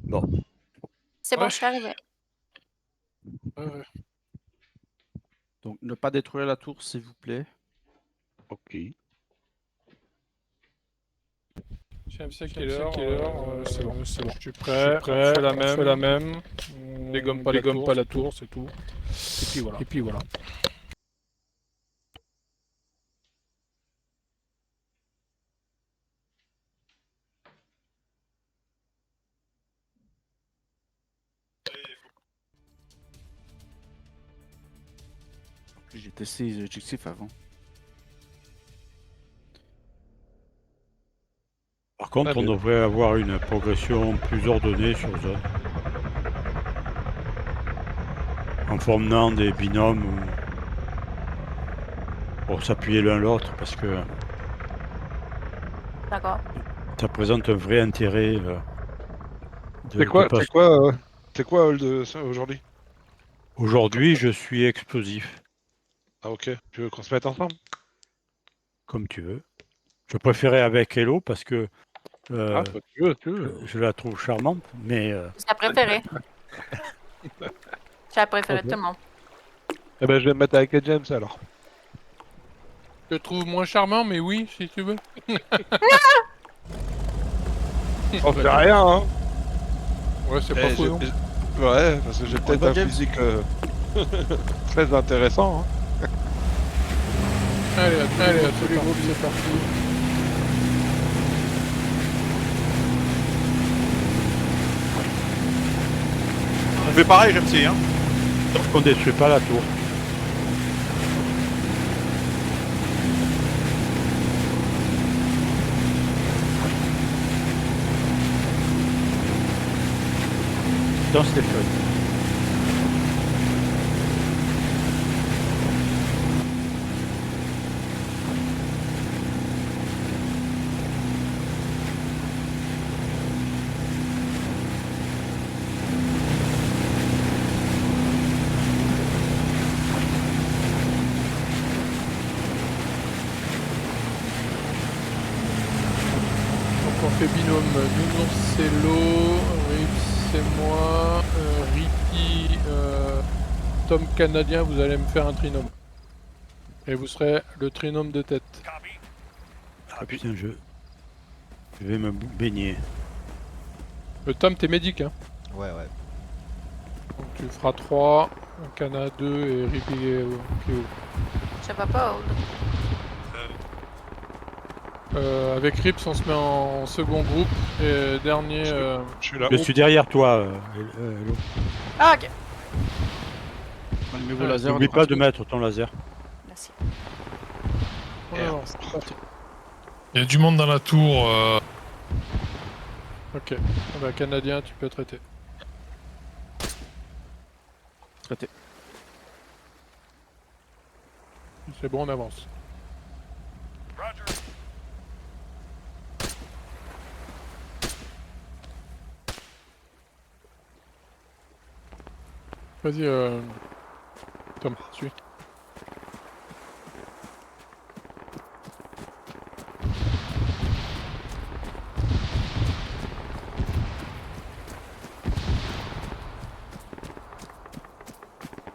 Bon. C'est bon, je suis arrivé. Ouais. Donc, ne pas détruire la tour, s'il vous plaît. Ok. J'aime ça qu'il est l'heure, c'est bon. Je Je suis prêt, on fait la même. On dégomme pas la tour, c'est tout. Et puis voilà. J'ai testé les objectifs avant. Par contre, on devrait avoir une progression plus ordonnée sur zone. En formant des binômes pour s'appuyer l'un l'autre, parce que D'accord. ça présente un vrai intérêt. C'est quoi Hold aujourd'hui? Aujourd'hui, je suis explosif, Ah ok, tu veux qu'on se mette ensemble? comme tu veux. Je préférais avec Hello parce que Ah, toi, tu veux. je la trouve charmante, mais C'est ta préférée. C'est la préférée de tout le monde. Eh ben je vais me mettre avec James alors. Je te trouve moins charmant, mais oui, si tu veux. On fait rien, hein. Ouais, c'est pas Eh, faux, non. Ouais, parce que j'ai peut-être un James. physique très intéressant. Hein. Allez, à tous les groupes, c'est parti. On fait pareil, j'aime si, hein. Sauf qu'on détruit pas la tour. Dans Stéphane. Donc on fait binôme. Nounours, c'est l'eau. Rips, c'est moi. Ricky, Tom Canadien, vous allez me faire un trinôme. Et vous serez le trinôme de tête. Ah putain, je vais me baigner. Tom, t'es médic, hein. Ouais. Donc tu feras 3, Cana 2 et Ricky Keo. Ça va pas, Hold. Avec Rips, on se met en second groupe. Et dernier. Je suis là. Je suis derrière toi, Hello. Ah, ok. Allumez vos lasers. N'oublie pas de mettre ton laser. Merci. On avance. C'est parti. Il y a du monde dans la tour. Ok. Ah bah, Canadien, tu peux traiter. Traité. C'est bon, on avance. Vas-y, Tom, suis.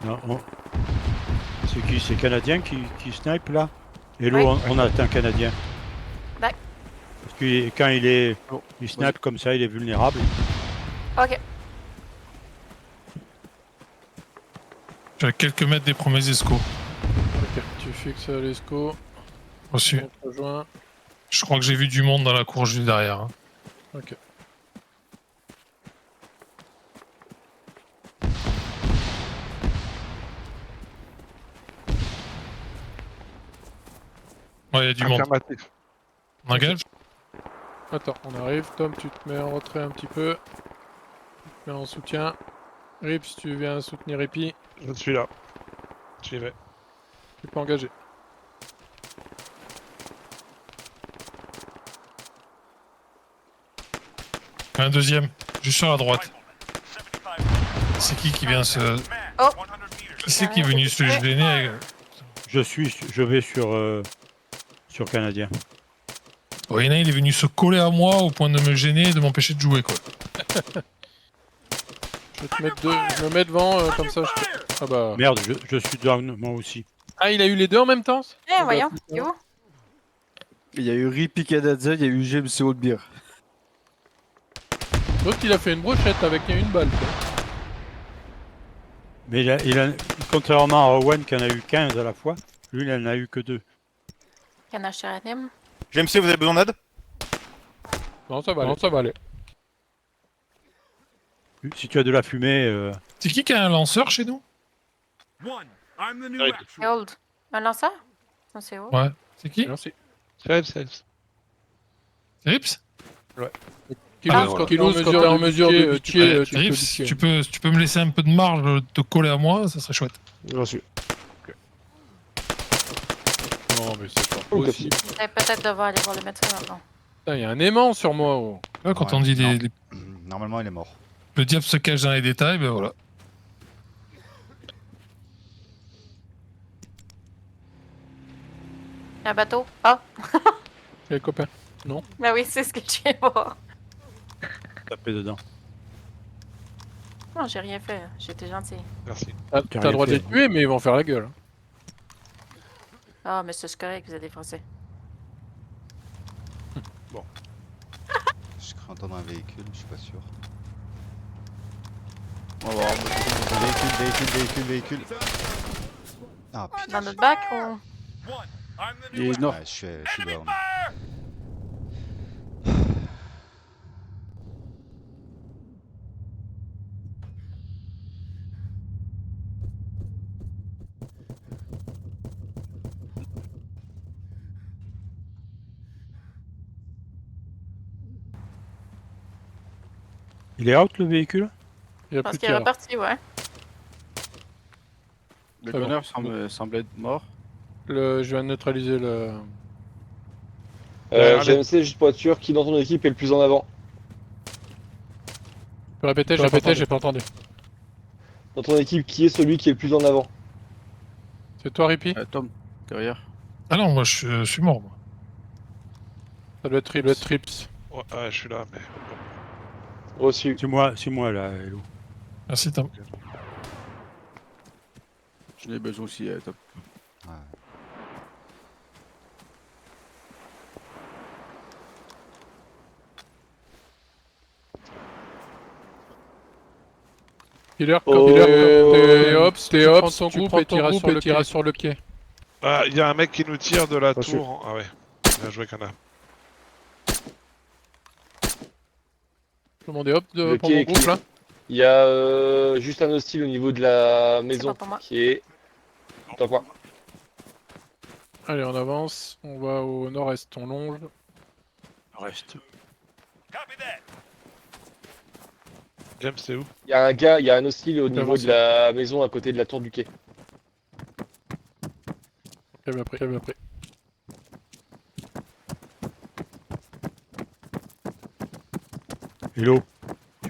Non, c'est qui? C'est Canadien qui snipe là? Hello, Ouais. on a un Canadien. Ouais. Parce que quand il snipe comme ça, il est vulnérable. Ok. Je suis à quelques mètres des premiers escos. Ok, tu fixes l'esco. Reçu. On te rejoint. Je crois que j'ai vu du monde dans la cour juste derrière. Hein. Ok. Ouais, il y a du monde. Affirmatif. On engage? Attends, on arrive. Tom, tu te mets en retrait un petit peu. Tu te mets en soutien. Rips, tu viens soutenir Epi. Je suis là. J'y vais. Tu peux engager. Un deuxième, juste sur la droite. C'est qui vient se... Oh! Qui c'est qui est venu se gêner? Je vais sur Canadien. Oh, il y en a, il est venu se coller à moi au point de me gêner et de m'empêcher de jouer, quoi. Je vais te mettre deux. Je me mets devant, comme ça je te... Ah bah... Merde, je suis down, moi aussi. Ah, il a eu les deux en même temps? Eh, voyons. Il est où? Il y a eu Rippy Canadien, il y a eu James et Oldbeer. L'autre, il a fait une brochette avec une balle. Quoi. Mais contrairement à Owen qui en a eu 15 à la fois, lui il en a eu que 2. Canage sur anime. GMC, vous avez besoin d'aide? Non, ça va aller. Non, ça va aller. Si tu as de la fumée, C'est qui a un lanceur chez nous? C'est Old. Un lanceur? Non, c'est Old. Ouais. C'est qui? Merci. Safe. C'est Rips? Kilos, quand t'es en mesure de tuer, tu peux le Rips, tuer. tu peux me laisser un peu de marge de te coller à moi, ça serait chouette. J'en suis. Non, mais c'est pas possible. Vous allez peut-être devoir aller voir le médecin maintenant. Putain, il y a un aimant sur moi. Oh. Ouais, quand Ouais, on dit non. Normalement, il est mort. le diable se cache dans les détails, ben voilà. Un bateau? Ah! Les copains. Ben oui, c'est ce que je viens de voir. taper dedans. Non, j'ai rien fait. J'étais gentil. Merci. T'as T'as le droit de rien les fait. tuer, mais ils vont faire la gueule. Ah, mais c'est correct, vous êtes des Français. Je crains entendre un véhicule, je suis pas sûr. On va voir. Véhicule. Ah putain. Dans notre bac ou. Il est nord. Ouais, je suis down. Il est out le véhicule? Il y a Je pense plus de qu'il est tir. reparti, ouais. Le Très gunner bon. semble être mort. Je viens de neutraliser le... GMC, juste pour être sûr, qui dans ton équipe est le plus en avant? Tu peux répéter, j'ai pas entendu. Dans ton équipe, qui est celui qui est le plus en avant? C'est toi, Rippy? Tom, derrière. Ah non, moi je suis mort, moi. Ça doit être Trips. Ouais, je suis là, mais. Reçu. C'est moi là, Hello. Merci Tom. J'en ai besoin aussi, Tom. Ouais. Killer, Oh. t'es ops, ton groupe et t'iras sur le quai. Ah, il y a un mec qui nous tire de la Reçu. tour. Ah ouais. Bien joué, Kana. Tout le monde est hop Le pour quai mon est groupe clear. là. Il y a juste un hostile au niveau de la maison pas pour moi. qui est. Attends quoi? Allez, on avance. On va au nord-est, on longe. Reste. James, c'est où? Il y a un gars, il y a un hostile au niveau Avance. de la maison à côté de la tour du quai. J'avais appris. Hello.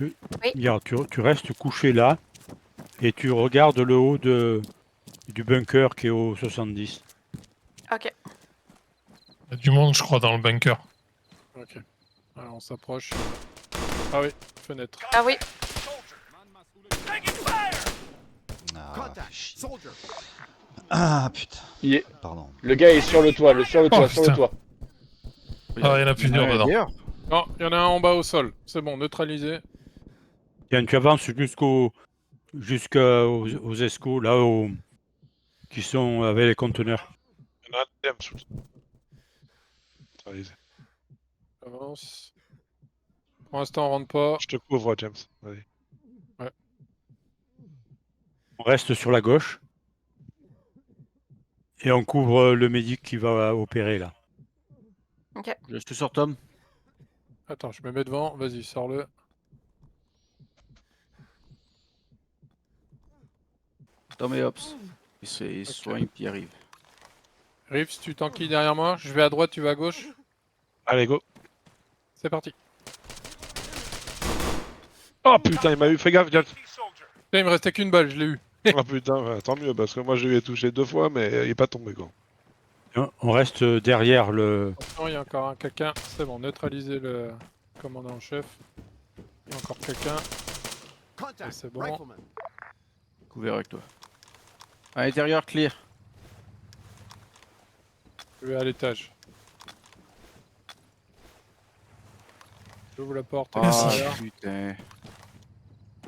Oui. Regarde, tu restes couché là et tu regardes le haut du bunker qui est au 70. Ok. Il y a du monde, je crois, dans le bunker. Ok. Alors on s'approche. Ah oui, fenêtre. Ah oui. Ah, chier. Ah putain. Il est... Pardon. Le gars est sur le toit, sur le putain. toit. Ah, il y en a plusieurs dedans. Derrière. Non, il y en a un en bas au sol. C'est bon, neutralisé. Tiens, tu avances jusqu'aux escos là qui sont avec les conteneurs. Il y en a un deuxième sous. Allez, Avance. Pour l'instant, on rentre pas. je te couvre, James. Vas-y. On reste sur la gauche et on couvre le médic qui va opérer là. Je te sors, Tom. Attends, je me mets devant. Vas-y, sors-le. Tom et Ops. Il soigne puis il arrive. Rips, tu t'enquilles derrière moi. Je vais à droite, tu vas à gauche. Allez, go. C'est parti. Oh putain, il m'a eu. Fais gaffe, James. Là, il me restait qu'une balle, je l'ai eu. Oh putain, ouais, tant mieux, parce que moi je lui ai touché 2 fois, mais il est pas tombé, quoi. On reste derrière le. Attention, il y a encore un quelqu'un. C'est bon, neutraliser le commandant en chef. Il y a encore quelqu'un. Ouais, c'est bon. Couvert avec toi. À l'intérieur, clear. Je vais à l'étage. J'ouvre la porte. Ah Merci. putain.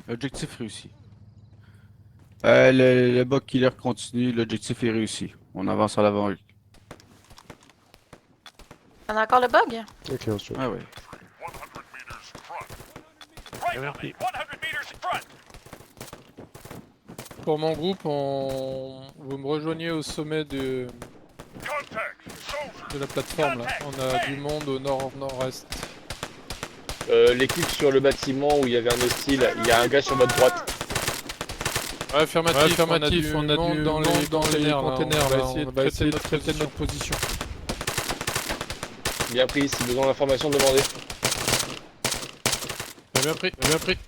L'objectif réussi. Le bug killer continue, l'objectif est réussi. On avance à l'avant. On a encore le bug? Ok, on se Ah ouais. Pour mon groupe, vous me rejoignez au sommet de la plateforme là. On a du monde au nord-nord-est. L'équipe sur le bâtiment où il y avait un hostile, il y a un gars sur votre droite. Ouais, affirmatif, on a du monde dans les containers. On va essayer de traiter notre position. Bien pris, si besoin d'informations, demandez. Bien pris, bien pris.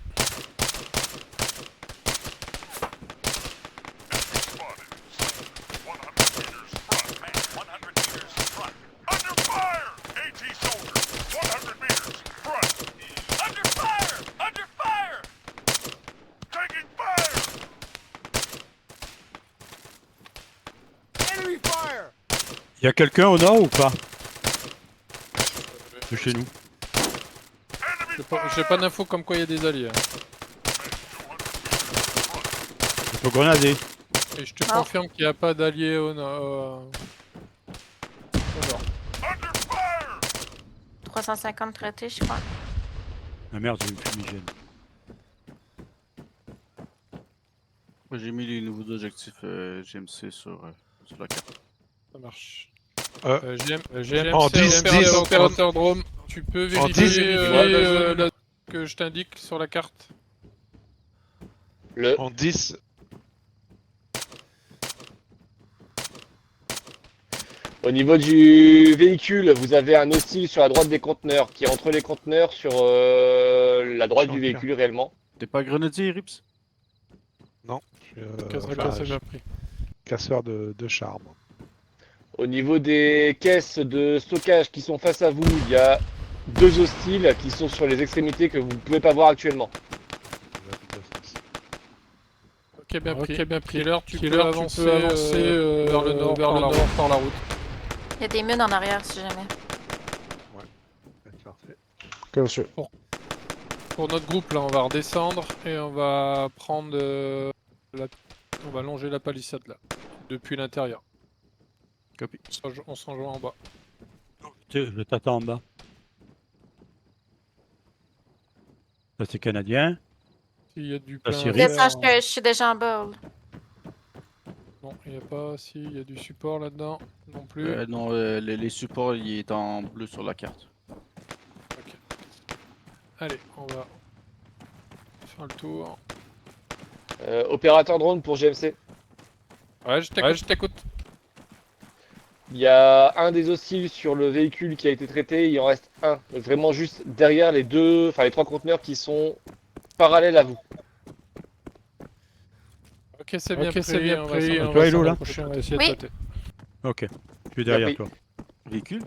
Il y a quelqu'un au nord ou pas? De chez nous. J'ai pas d'infos comme quoi il y a des alliés. Il faut grenader. Et je te Ah. confirme qu'il n'y a pas d'alliés au nord. 350 traités, je crois. Ah merde, j'ai une fumigène. Moi, j'ai mis les nouveaux objectifs GMC sur la carte. Ça marche. Euh, GMC, en 10, opérateur drone, tu peux En 10, vérifier la zone que je t'indique sur la carte. En 10. Au niveau du véhicule, vous avez un hostile sur la droite des conteneurs, qui est entre les conteneurs sur la droite du véhicule réellement. T'es pas grenadier, Rips? Je suis, Casse bien pris. casseur de charme. Au niveau des caisses de stockage qui sont face à vous, il y a 2 hostiles qui sont sur les extrémités que vous ne pouvez pas voir actuellement. Ok, bien pris. Killer, tu peux avancer vers le nord par la route. Il y a des mines en arrière si jamais. Parfait. Pour notre groupe, là, on va redescendre et on va prendre on va longer la palissade là, depuis l'intérieur. Copy. On se rejoint en bas. Je t'attends en bas. Ça c'est canadien. S'il y a du Ah, plein Cyril. à Descends, faire, je suis déjà en bas. là. Non, il n'y a pas. Si, il y a du support là-dedans. Non plus. Non, les supports, il est en bleu sur la carte. Ok. Allez, on va faire le tour. Opérateur drone pour GMC. Ouais, je t'écoute. Il y a un des hostiles sur le véhicule qui a été traité, il en reste un. Donc vraiment juste derrière les 3 conteneurs qui sont parallèles à vous. Ok, c'est bien pris. Et toi, Hello, là On va essayer de Oui. tâter. Ok. Je suis derrière Bien toi. Véhicule?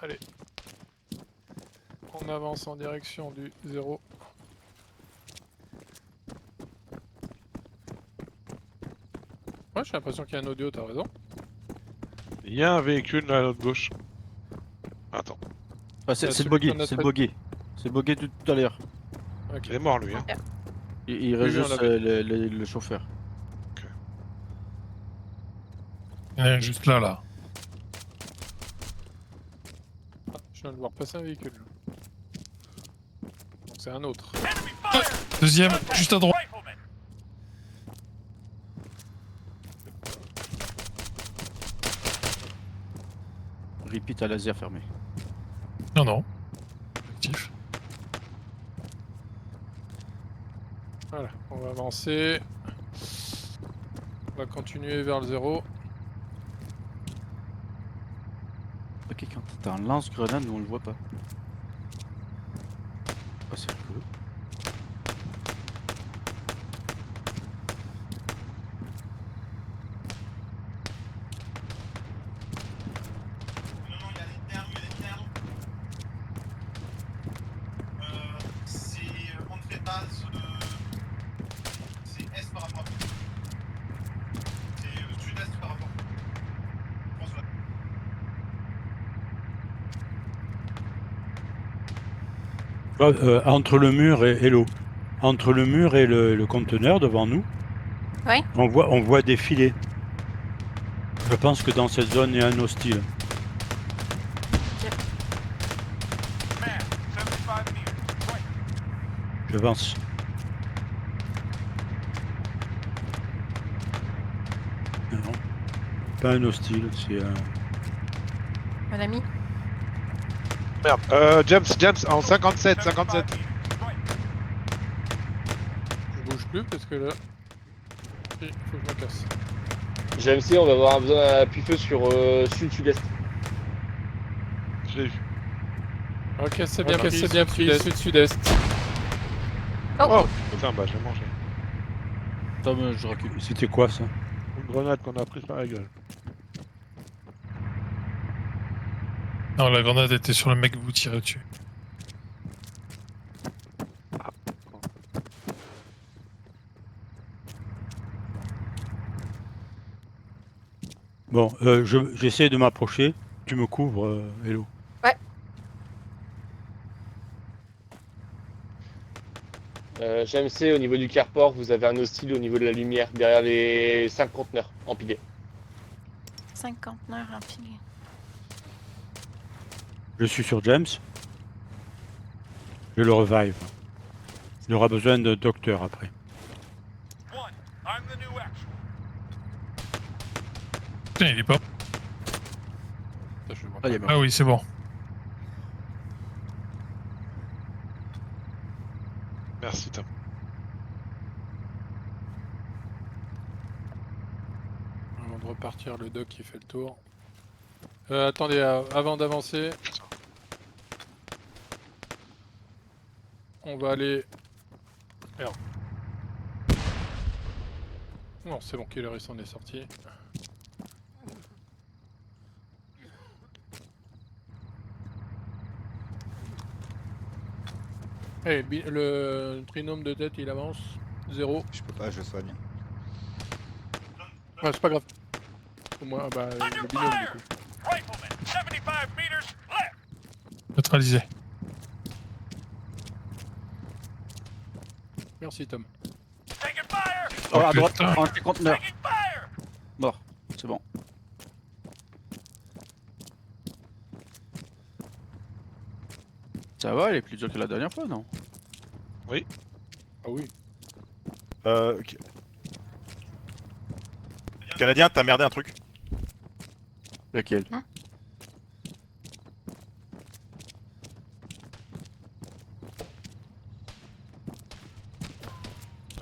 Allez. On avance en direction du 0. Ouais, j'ai l'impression qu'il y a un audio, t'as raison. Il y a un véhicule là à notre gauche. Attends, Ah, c'est celui le buggy, qu'on a c'est le traité. buggy. C'est le buggy de tout à l'heure. Ok. il est mort lui. Hein. Il Oui, reste on juste l'avait. le chauffeur. Il y en a un juste là. Je viens de voir passer un véhicule. Donc c'est un autre. Deuxième, juste à droite. Repeat à laser fermé. Non. Actif. Voilà, on va avancer. On va continuer vers le 0. Ok, quand t'es en lance-grenade, nous on le voit pas. Ah, c'est rigolo. base. C'est est par rapport. C'est sud-est par rapport. Je pense là. Entre le mur et l'eau. Entre le mur et le conteneur devant nous, Oui. on voit des filets. Je pense que dans cette zone, il y a un hostile. J'avance. Non, pas un hostile, c'est un... Un ami. Merde. James, en 57. Je bouge plus parce que là. Il faut que je me casse. GMC, on va avoir besoin d'un appui-feu sur sud-sud-est. Je l'ai vu. Ok, c'est bien pris, sud-sud-est. Oh putain, bah je l'ai mangé. Tom, je recule. C'était quoi ça? Une grenade qu'on a prise par la gueule. Non, la grenade était sur le mec que vous tirez dessus. Bon, j'essaie de m'approcher. Tu me couvres, Hello. GMC, au niveau du carport, vous avez un hostile au niveau de la lumière, derrière les 5 conteneurs empilés. 5 conteneurs empilés. Je suis sur James. Je le revive. Il aura besoin de docteur après. Putain, il est pas. Ça, je le vois Ah, il est pas. mort. Ah oui, c'est bon. Merci Tom. Avant de repartir, le doc qui fait le tour. Attendez, avant d'avancer, on va aller. Merde. Non, c'est bon, Killer s'en est sorti. Eh, le trinôme de tête il avance. 0. Je peux pas, je soigne. Ouais, c'est pas grave. Au moins, bah, le binôme du coup. Neutralisé. Merci Tom. Oh, à droite, putain. anti-conteneur. Mort, c'est bon. Ça va, il est plus dur que la dernière fois, non? Ah oui. Ok. Canadien, t'as merdé un truc. Lequel?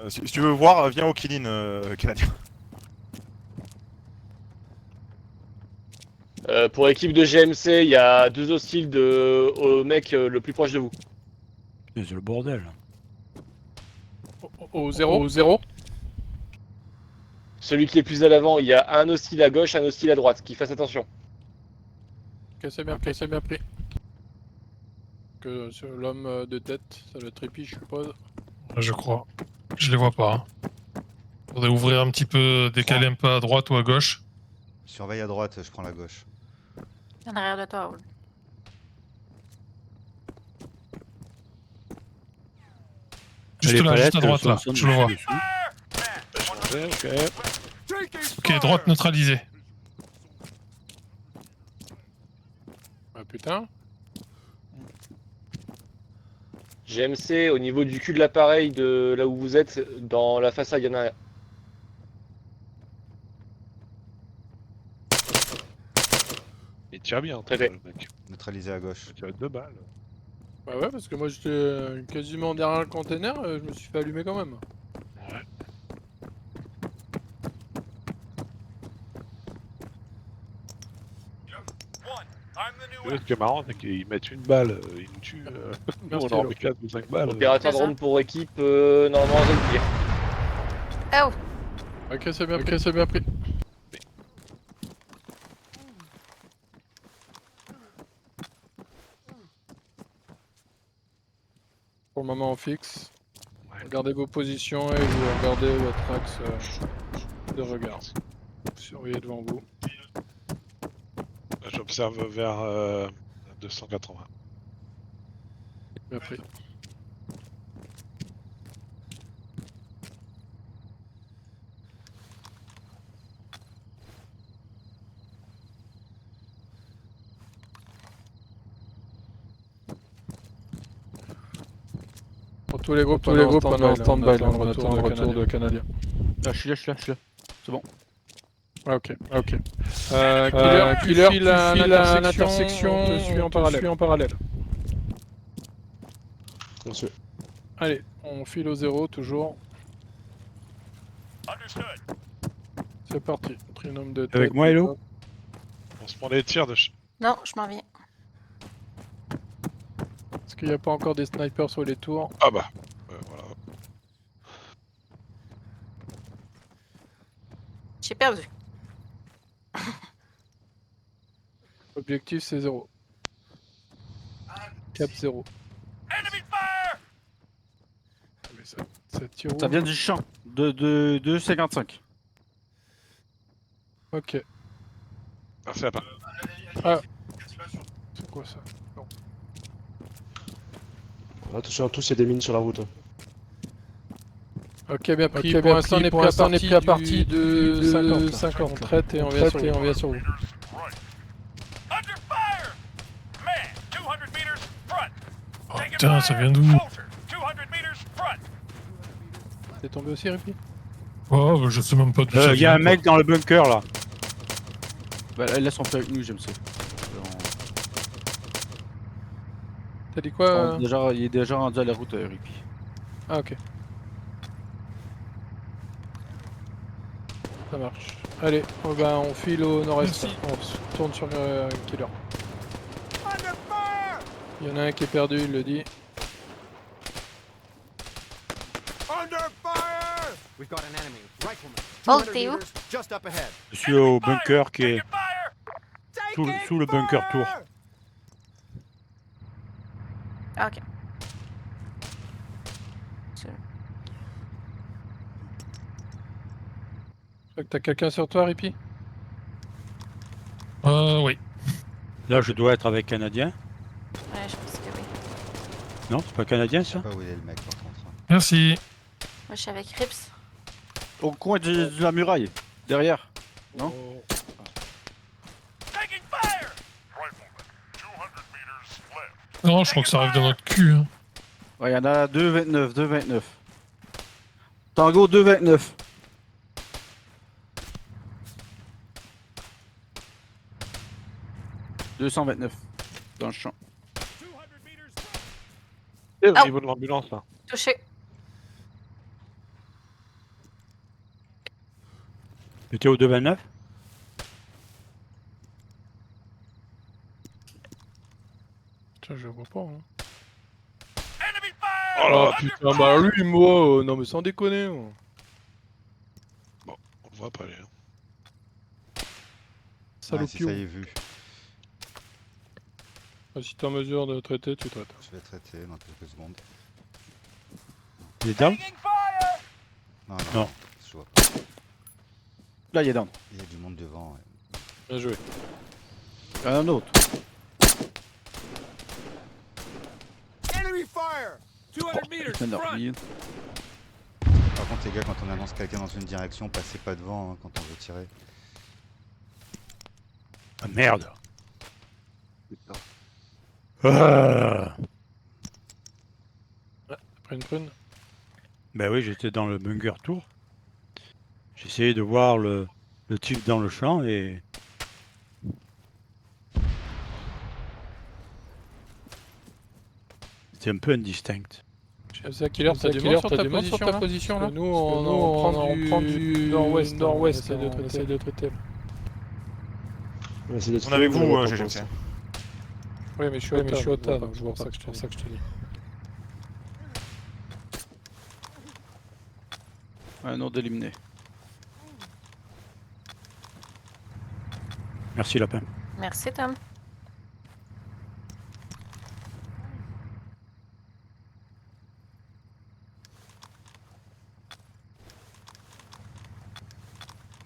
Si tu veux voir, viens au Kilin, Canadien. Pour l'équipe de GMC, il y a 2 hostiles au mec le plus proche de vous. C'est le bordel. Au 0. Celui qui est plus à l'avant, il y a un hostile à gauche, un hostile à droite, qui fasse attention. Ok, c'est bien pris, c'est bien pris. Que sur l'homme de tête, ça le trépied, je suppose. Je crois. Je les vois pas. Hein. Faudrait ouvrir un petit peu, décaler un peu à droite ou à gauche. Surveille à droite, je prends la gauche. En arrière de toi, Owl. Juste Les là, juste à palettes, droite, là. sont Je le vois. dessus. Ok, droite neutralisée. Ah putain. GMC, au niveau du cul de l'appareil de là où vous êtes, dans la façade, il y en a un. Il tire bien, Traité. le mec. Neutralisé à gauche. Il tire 2 balles. Bah ouais, parce que moi j'étais quasiment derrière le container, je me suis fait allumer quand même. Ouais. Ce qui est marrant, c'est qu'ils mettent une balle, ils nous tuent. Nous, on Merci, en Hello. met 4 ou 5 balles. Opérateur C'est ça. drone pour équipe, normalement en zone clear. Oh! Ok, c'est bien pris, c'est bien pris. Pour le moment on fixe. Regardez vos positions et vous regardez votre axe de regard. Surveillez devant vous. J'observe vers 280. Bien pris. Pour tous les groupes, on est en stand-by, là, on attend le retour de Canadien. Ah, je suis là, je suis là, je suis là. Ah, ok. Killer, tu files à l'intersection, on te suit en parallèle. Allez, on file au 0 toujours. C'est parti. Trinôme de tête. Avec moi, Hello? On se prend des tirs de... Non, je m'en viens. Est-ce qu'il n'y a pas encore des snipers sur les tours? Ah bah, voilà. J'ai perdu. Objectif c'est 0. Cap 0. Mais ça tire où? Ça vient du champ. De 55. Ok. Merci à part. C'est quoi ça? Attention à tous, il y a des mines sur la route. Ok, bien pris. Pour l'instant, on est pris à partir de 50. On traite et on vient sur vous. Oh putain, ça vient d'où? T'es tombé aussi, Rippy? Oh, bah, je sais même pas d'où ça Il y a vient, un mec dans le bunker là. Bah, laisse en fait avec nous, j'aime ça. T'as dit quoi? Il est déjà rendu à la route, Rippy. Ah, ok. Ça marche. Allez, on file au nord-est. On se tourne sur le killer. Il y en a un qui est perdu, il le dit. Oh, t'es où? Je suis au bunker qui est sous le bunker tour. Ah, ok. Je crois que t'as quelqu'un sur toi, Rippy? Oui. Là, je dois être avec Canadien. Ouais, je pense que oui. Non, c'est pas Canadien Je sais ça? pas où il est le mec par contre. Merci. Moi, je suis avec Rips. Au coin de la muraille. Derrière. Non? Non, je crois que ça arrive dans notre cul. Hein. Ouais, il y en a 2,29, 2,29. Tango 2,29. « 229 dans le champ. Et au Oh. niveau de l'ambulance, là. Touché. J'étais au 2,29. Tiens, je vois pas. Hein. Oh là Oh là, putain, bah lui, moi, non mais sans déconner. Hein. on le voit pas, les gens. Ouais, si Salopio. ça y est vu. Ah, si t'es en mesure de traiter, tu traites. Je vais traiter dans quelques secondes. Il est down? Non. Non. Je vois pas. Là, il est down. Il y a du monde devant. Ouais. Bien joué. Un autre. Putain, rien. Par contre, les gars, quand on annonce quelqu'un dans une direction, passez pas devant hein, quand on veut tirer. Ah merde. Ah. Après une prune. Ben oui, j'étais dans le bunker tour. J'essayais de voir le type dans le champ et... C'était un peu indistinct. C'est Killer, t'as du monde sur ta position là? Nous, on prend du nord-ouest. Nord-ouest, on essaie de traiter. On essaie de On est avec trouver vous, le GGC. réponse. Oui, mais je suis au tas, donc c'est pour ça que je te dis. Un autre éliminé. Merci Lapin. Merci, Tom.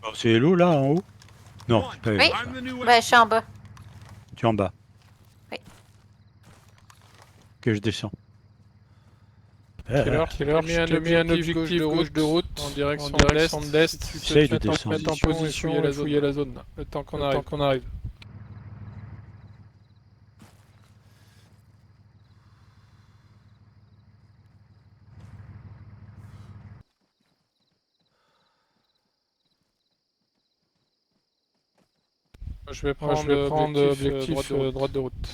Oh, c'est Hello là en haut? Non, c'est pas Hello. Oui. ça. I'm the new Bah, je suis en bas. Tu es en bas. Oui. Ok, je descends. Killer, je mis un objectif gauche de route en direction de l'est. Si tu peux Essaye te de mettre descendre. en position et fouiller la zone, là, le temps qu'on arrive. Je vais prendre objectif droite de route.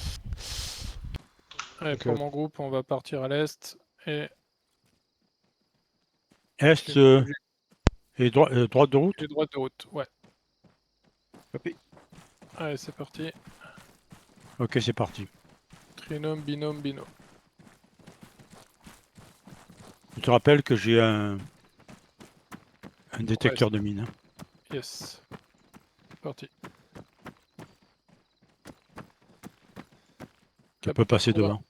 Allez, Ok. pour mon groupe, on va partir à l'est et Est et droite de route? droite de route. Ouais. Copie. Allez, c'est parti. Ok, c'est parti. Trinôme, binôme, binôme. Je te rappelle que j'ai un détecteur de mine. Hein. Yes. C'est parti. Tu peux passer Voilà. devant.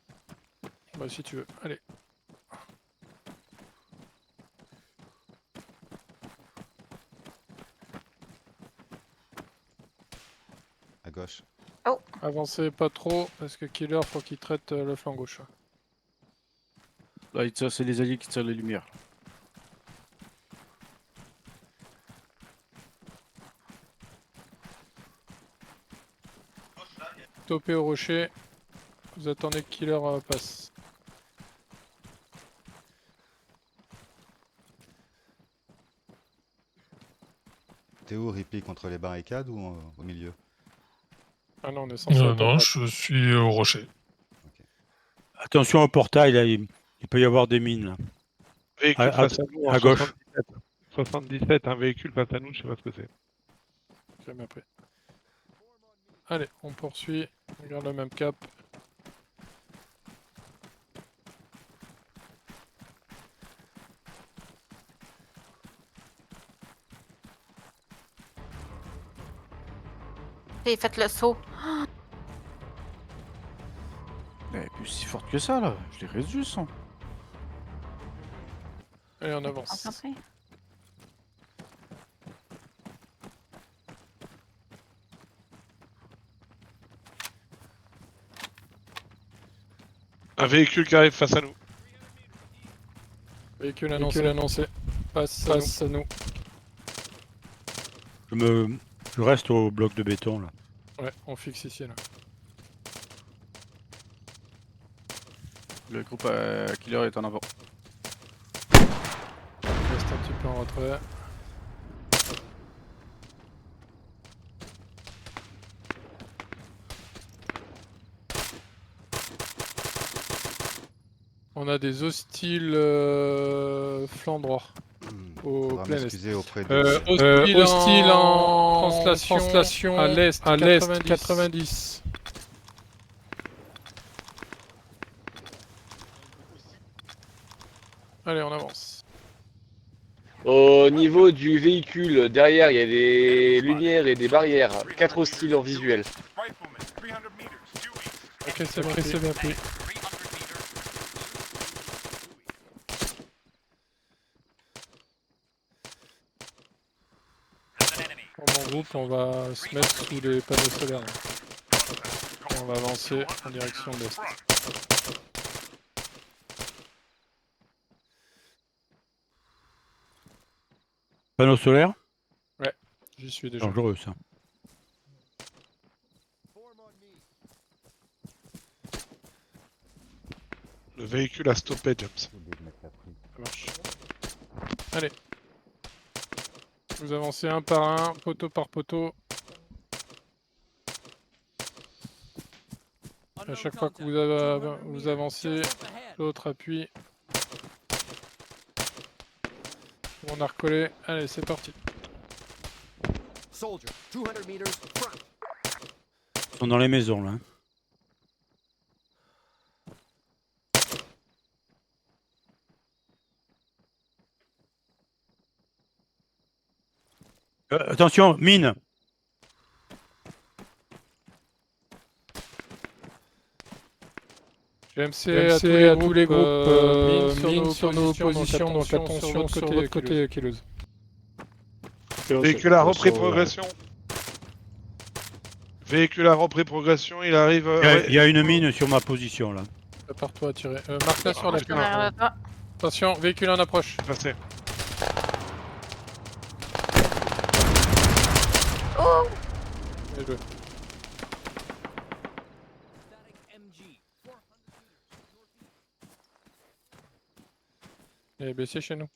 Bah, si tu veux. Allez. À gauche. Avancez pas trop parce que Killer faut qu'il traite le flanc gauche. Là, c'est les alliés qui tirent les lumières. Topé au rocher. Vous attendez que Killer passe. T'es où, Rippy, contre les barricades ou au milieu? Ah non, on est censé Non, attendre. je suis au rocher. Attention au portail, là, il peut y avoir des mines. Là. Véhicule À- face à nous, en à gauche. 77. 77, un véhicule face à nous, je sais pas ce que c'est. J'ai bien pris. Allez, on poursuit. On garde le même cap. J'ai fait le saut. Elle est plus si forte que ça, là. Je l'ai réduit, ça. Allez, on avance. Concentré. Un véhicule qui arrive face à nous. Véhicule annoncé. Passe à nous. Je reste au bloc de béton, là. Ouais, on fixe ici là. Le groupe Killer est en avant. Reste un petit peu en retrait. On a des hostiles flanc droit. Au Faudra plein est. m'excuser auprès de... Hostile en translation à l'est 90. Allez, on avance. Au niveau du véhicule, derrière, il y a des lumières et des barrières. 4 hostiles en visuel. Rifleman, 300 meters. Dewey, Ok, c'est bien pris. 300 meters. Pour mon groupe, on va se mettre sous les panneaux solaires. Là. On va avancer en direction de l'est. Panneau solaire? J'y suis déjà. Dangereux, ça. Le véhicule a stoppé, James. Ça marche. Allez. Vous avancez un par un, poteau par poteau. À chaque fois que vous avancez, l'autre appuie. On a recollé. Allez, c'est parti. Ils sont dans les maisons, là. Hein. Attention, mine! GMC à tous les groupes, mine sur nos positions, donc attention de l'autre côté, Kilouz. Véhicule a repris progression. Véhicule a repris progression, il arrive... Il y a une mine sur ma position là. Prépare-toi à tirer. Marque-la sur la putain. carte. Derrière toi. Attention, véhicule en approche. Passé. Oh! Bien joué. Il est baissé chez nous.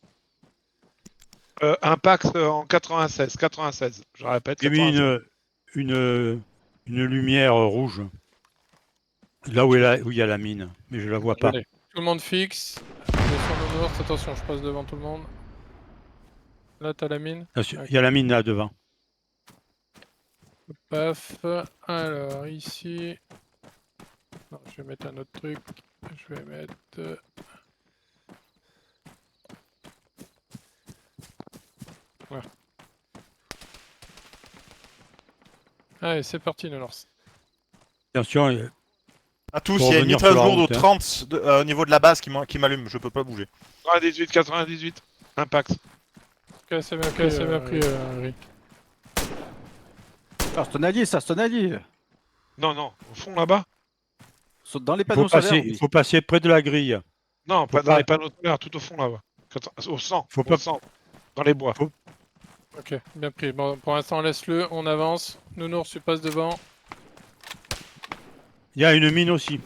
Impact en 96. Je répète, J'ai mis 96. une lumière rouge. Là où il y a la mine, mais je la vois pas. Allez, tout le monde fixe. Descends au nord, attention, je passe devant tout le monde. Là, t'as la mine. Il y a la mine là devant. Paf. Alors, ici. Non, je vais mettre un autre truc. Je vais mettre. Voilà. Allez, c'est parti, Nounours. Attention, À tous, Pour il y a une revenir mitrailleuse sur la lourde au route, hein. 30 au niveau de la base qui m'allume, je peux pas bouger. 98. Impact. Ok, c'est bien pris, Rick. Ah, c'est un allié, ça, c'est un allié. Non, au fond là-bas. Saute dans les il panneaux il faut passer près de la grille. Non, Faut pas dans pas- les panneaux solaires, tout au fond là-bas. Au centre, Faut au pas- centre. Dans les bois. Ok, bien pris. Bon, pour l'instant, laisse-le, on avance. Nounours, tu passes devant. Il y a une mine aussi.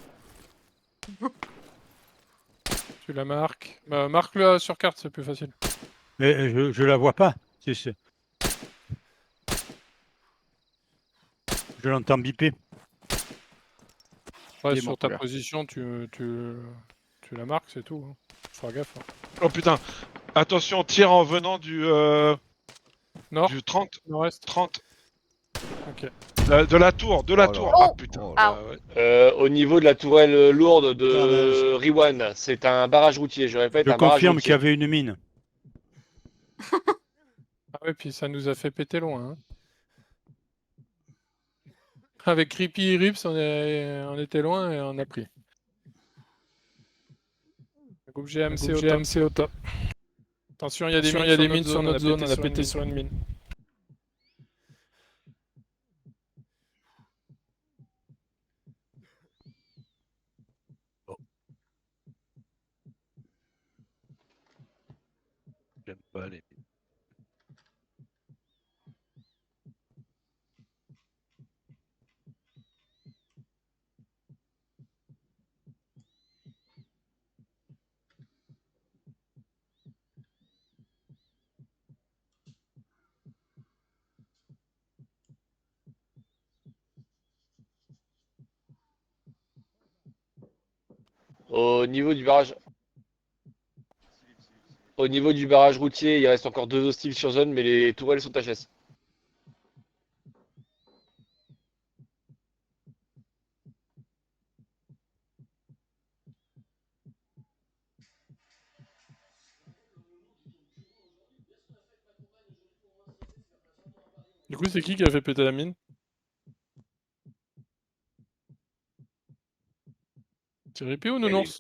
Tu la marques. Bah, marque-le sur carte, c'est plus facile. Mais je la vois pas. Je l'entends biper. Ouais, Il est sur mort, ta celui-là. position, tu la marques, c'est tout. Hein. Faut faire gaffe. Hein. Oh putain. Attention, tire en venant du Nord, du 30. nord-est. 30. Ok. De la tour. Oh là. Ah putain. Oh là. ouais. Au niveau de la tourelle lourde de Dommage. Riwan, c'est un barrage routier, je répète, Je un barrage confirme qu'il y routier. avait une mine. Ah ouais, puis ça nous a fait péter loin. Hein. Avec Creepy et Rips, on était loin et on a pris. Groupe GMC au top. Attention, il y a des mines sur notre zone, on a pété sur une mine. J'aime pas les... Au niveau du barrage. Au niveau du barrage routier, il reste encore 2 hostiles sur zone, mais les tourelles sont HS. Du coup, c'est qui a fait péter la mine? C'est Rippy ou Nounours?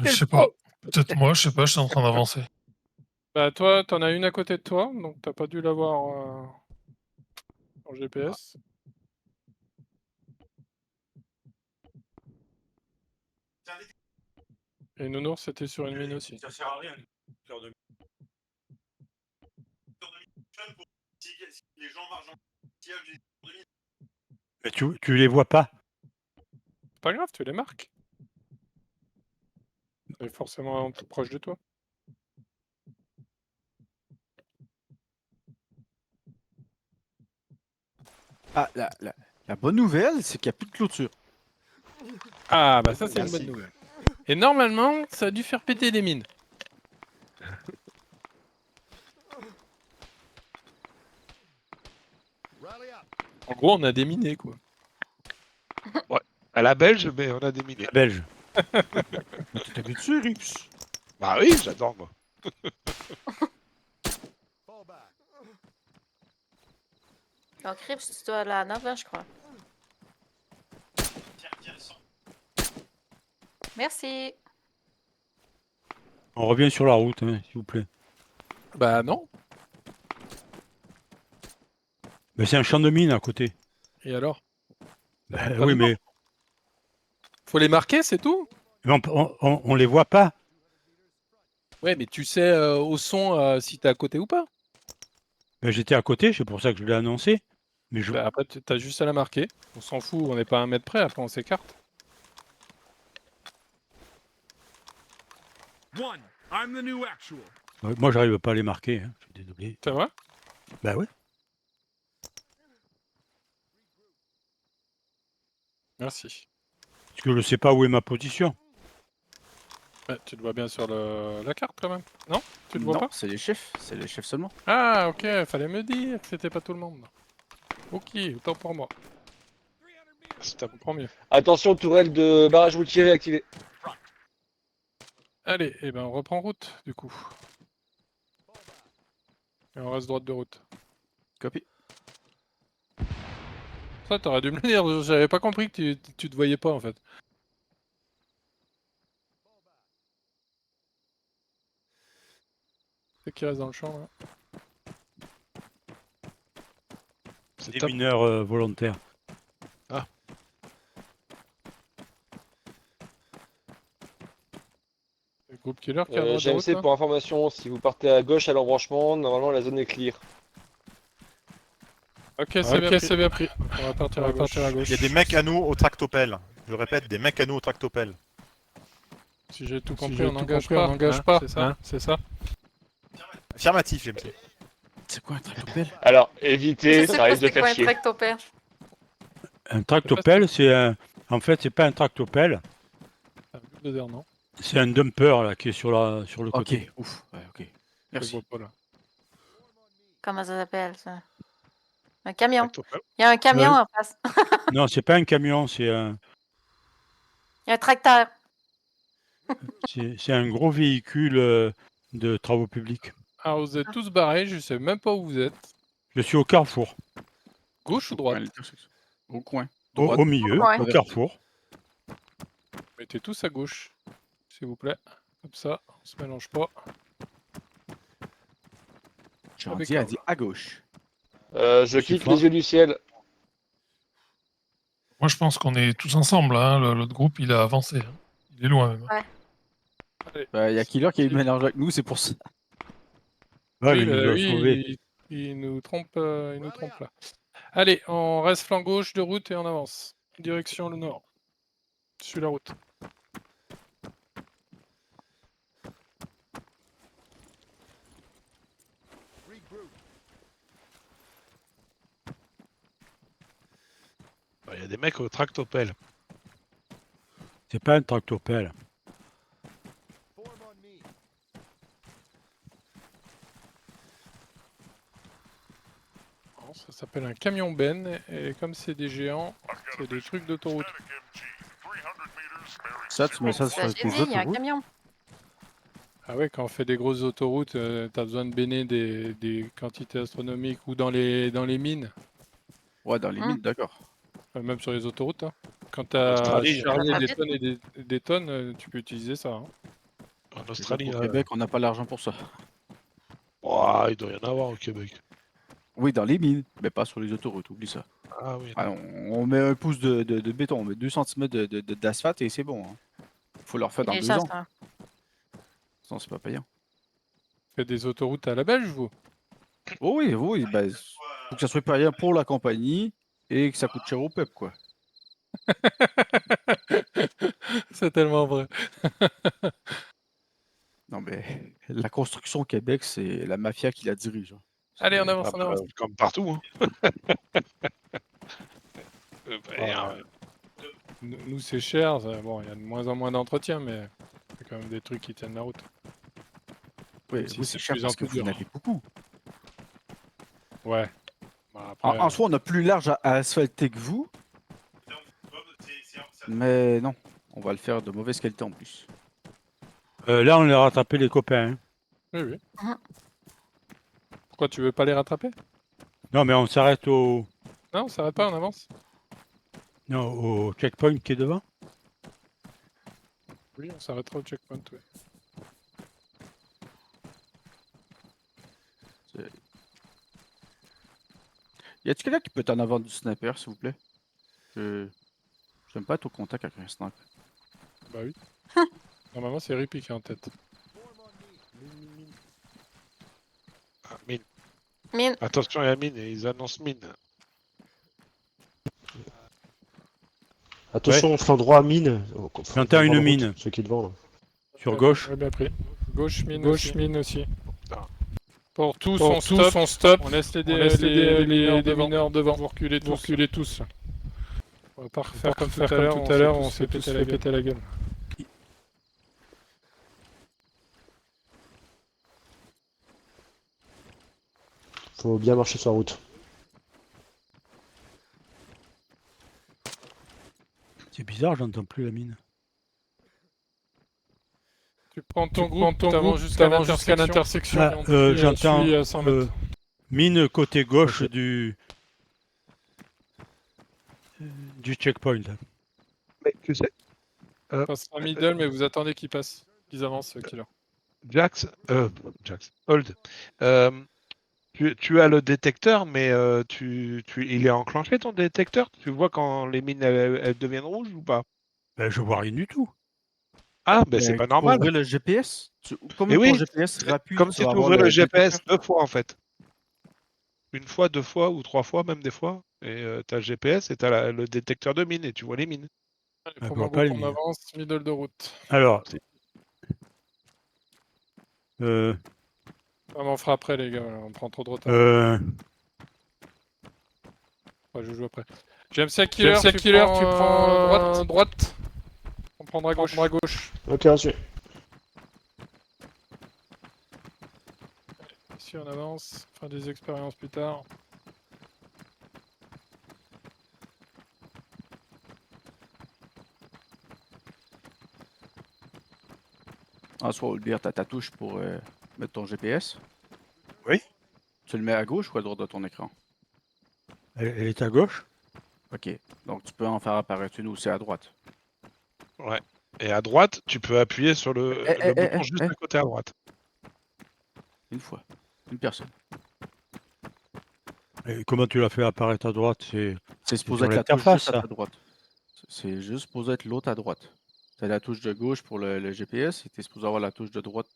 Je sais pas. Peut-être moi, je sais pas, je suis en train d'avancer. Bah toi, t'en as une à côté de toi, donc t'as pas dû l'avoir en GPS. Et Nounours, c'était sur une mine aussi. Ça sert à rien. Les gens marchent en Mais tu les vois pas. C'est pas grave, tu les marques. Elle est forcément proche de toi. Ah, la bonne nouvelle, c'est qu'il n'y a plus de clôture. Ah bah ça c'est une Merci. bonne nouvelle. Et normalement, ça a dû faire péter les mines. En gros, on a déminé quoi. À la belge, mais on a des minés. Belge. Tu t'habitues, Rips. Bah oui, j'adore moi. Donc, Rips, tu dois aller à 9 ans, je crois. Merci. On revient sur la route, hein, s'il vous plaît. Bah non. Mais c'est un champ de mine à côté. Et alors? Oui, mais Faut les marquer, c'est tout? on les voit pas. Ouais, mais tu sais au son si t'es à côté ou pas. Ben, j'étais à côté, c'est pour ça que je l'ai annoncé. Mais je... Bah, après, t'as juste à la marquer. On s'en fout, on n'est pas à 1 mètre près, après on s'écarte. Moi, j'arrive pas à les marquer. Hein. Je suis désolé. C'est vrai? Bah ouais. Merci. Parce que je sais pas où est ma position. Ouais, tu le vois bien sur la carte quand même. Non? Tu le vois Non, pas? c'est les chefs seulement. Ah, ok, fallait me dire que c'était pas tout le monde. Ok, autant pour moi. Ça comprend mieux. Attention, tourelle de barrage routier réactivée. Allez, et ben on reprend route du coup. Et on reste droite de route. Copy. Ça, t'aurais dû me le dire, j'avais pas compris que tu te voyais pas en fait. C'est qui reste dans le champ là? C'est des mineurs volontaires. Le groupe killer qui est à droite de route GMC, là? pour information, si vous partez à gauche à l'embranchement, normalement la zone est clear. Ok, c'est bien pris. On va partir à gauche. Il y a des mecs à nous au tractopelle. Je répète, des mecs à nous au tractopelle. Si j'ai tout Si compris, j'ai on tout n'engage compris, on pas. n'engage hein, pas, C'est ça, hein. c'est ça. Affirmatif, GMC. C'est quoi un tractopelle? Alors, Je évitez, sais ça pas risque de c'est quoi faire un chier. tractopelle. Un tractopelle, c'est un... En fait, c'est pas un tractopelle. C'est un bulldozer, non? C'est un dumper là qui est sur le Ok, côté. ouf. Ouais, ok. Je le Merci. vois pas là. Comment ça s'appelle ça? Un camion. Tractopelle. Il y a un camion Ouais. en face. Non, c'est pas un camion, c'est un Il y a un tracteur. c'est un gros véhicule de travaux publics. Alors vous êtes tous barrés, je sais même pas où vous êtes. Je suis au carrefour, Gauche ou Au droite? coin, l'intersection. Au coin. au, Droite. au milieu, Ouais. au carrefour. Mettez tous à gauche, s'il vous plaît. Comme ça, on se mélange pas. Gentil a dit à gauche. Je quitte les yeux du ciel. Moi, je pense qu'on est tous ensemble. Hein. L'autre groupe, il a avancé. Hein. Il est loin même. Allez. Il y a Killer qui est mélangé avec nous, c'est pour ça. Ouais, Oui, mais il nous a oui, sauvés. il nous trompe là. Allez, on reste flanc gauche de route et on avance. Direction le nord. Sur la route. Il y a des mecs au tractopelle. C'est pas un tractopelle. Bon, ça s'appelle un camion Ben et comme c'est des géants, c'est des trucs d'autoroute. Ça, tu mets ça sur Ça, j'ai tes dit, il y a un autoroutes. camion. Ah ouais, quand on fait des grosses autoroutes, t'as besoin de béner des quantités astronomiques ou dans les mines, Ouais, dans les mines, d'accord. même sur les autoroutes. Hein. Quand t'as Australie, chargé ça des va tonnes et des tonnes, tu peux utiliser ça. Hein. En Au Australie, là. Québec, on n'a pas l'argent pour ça. Ouah, il doit y en avoir au Québec. Oui, dans les mines, mais pas sur les autoroutes, oublie ça. Ah oui. Ah, on met un pouce de béton, on met 2 cm d'asphalte et c'est bon. Hein. Faut le refaire dans Et 2 ça, ans, ça. sinon c'est pas payant. Faites des autoroutes à la belge, vous? Oh oui, oui, ben, faut que ça soit payant pour la compagnie et que ça coûte cher au peuple, quoi. C'est tellement vrai. Non, mais la construction au Québec, c'est la mafia qui la dirige. Hein. Allez, on C'est- avance, Ah, on avance. comme partout. Hein. Nous, c'est cher. Bon, il y a de moins en moins d'entretien, mais c'est quand même des trucs qui tiennent la route. Oui, Même si oui, c'est c'est de cher plus en parce que plus vous dur. en avez beaucoup. Ouais. Bah, après, En soi, on a plus large à asphalter que vous, mais non, on va le faire de mauvaise qualité en plus. Là, on a rattrapé les copains. Hein. oui, oui. Mhm. Pourquoi tu veux pas les rattraper? Non, mais on s'arrête Non, on s'arrête pas, on avance. au checkpoint qui est devant. Oui, on s'arrêtera au checkpoint, oui. Y a-t-il quelqu'un qui peut être en avant du sniper, s'il vous plaît? J'aime pas être au contact avec un sniper. Bah oui. Normalement, c'est Rippy qui est en tête. Ah, mine. Mine. Attention, il y a mine, et ils annoncent mine. Attention, flanc droit, mine. J'entends une mine. Ceux qui devant là. Sur gauche. Ouais, bien pris. Gauche, mine aussi. Ah. Pour tous, on stop. On laisse les mineurs devant. Vous reculez tous. On va pas refaire comme tout à l'heure, on s'est tous fait péter la gueule. Faut bien marcher sur la route. C'est bizarre, j'entends plus la mine. Tu prends ton groupe, t'avances jusqu'à l'intersection. Ah, j'entends à 100 mètres. mine côté gauche du checkpoint. Mais tu sais, Passe en middle, mais vous attendez qu'ils passent. Qu'ils avancent, killer. Jax, Hold. Tu as le détecteur, mais il est enclenché ton détecteur? Tu vois quand les mines elles deviennent rouges ou pas? Ben, je vois rien du tout. Ah, ben c'est pas normal. Ouvrir le GPS? Comme Mais ton oui, GPS rapide, comme tu si vas tu avoir ouvrais le GPS détecteur. 2 fois en fait. Une fois, 2 fois ou 3 fois, même des fois. Et t'as le GPS et t'as le détecteur de mines et tu vois les mines. Allez, Ah, pour je vois mon pas les groupe, on mines. avance, middle de route. Alors. Ah, mais on fera après, les gars, on prend trop de retard. Ouais, je joue après. GMC Killer, tu prends droite. On prendra gauche. Ok, reçu. Ici, on avance, on fera des expériences plus tard. En soit, Olbir, t'as ta touche pour mettre ton GPS. Oui. Tu le mets à gauche ou à droite de ton écran? Elle est à gauche. Ok. Donc tu peux en faire apparaître une aussi à droite. Ouais. Et à droite, tu peux appuyer sur le bouton juste à côté à droite. Une fois. Une personne. Et comment tu l'as fait apparaître à droite? C'est supposé sur être la touche l'interface, juste à ça. ta droite. C'est juste supposé être l'autre à droite. T'as la touche de gauche pour le GPS et t'es supposé avoir la touche de droite.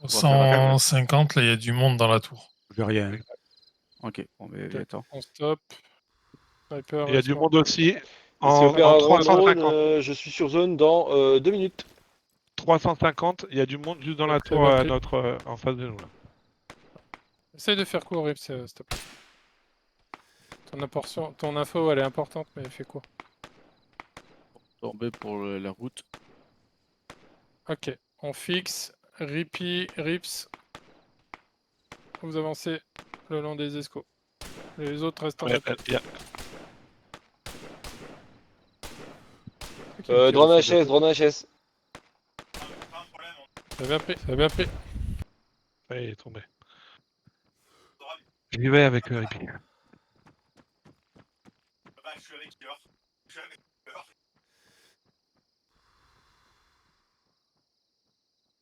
Au 150, là, il y a du monde dans la tour. J'ai rien. Ok, bon, mais attends. On stop. Sniper, Il y a du monde aussi. C'est En opéra grand 350. drone, je suis sur zone dans 2 minutes. 350, il y a du monde juste dans la Très tour bien à pris. notre, en face de nous. Là. Essaye de faire court, Rips, s'il te plaît. Ton info, elle est importante, mais fais court. Tomber pour la route. Ok, on fixe. Rippy, Rips. Vous avancez le long des escos. Les autres restent en attaque. Drone HS. Pas un problème, Ça a bien pris. Ouais, il est tombé. J'y vais avec le Rippy. bah, je suis avec Killer.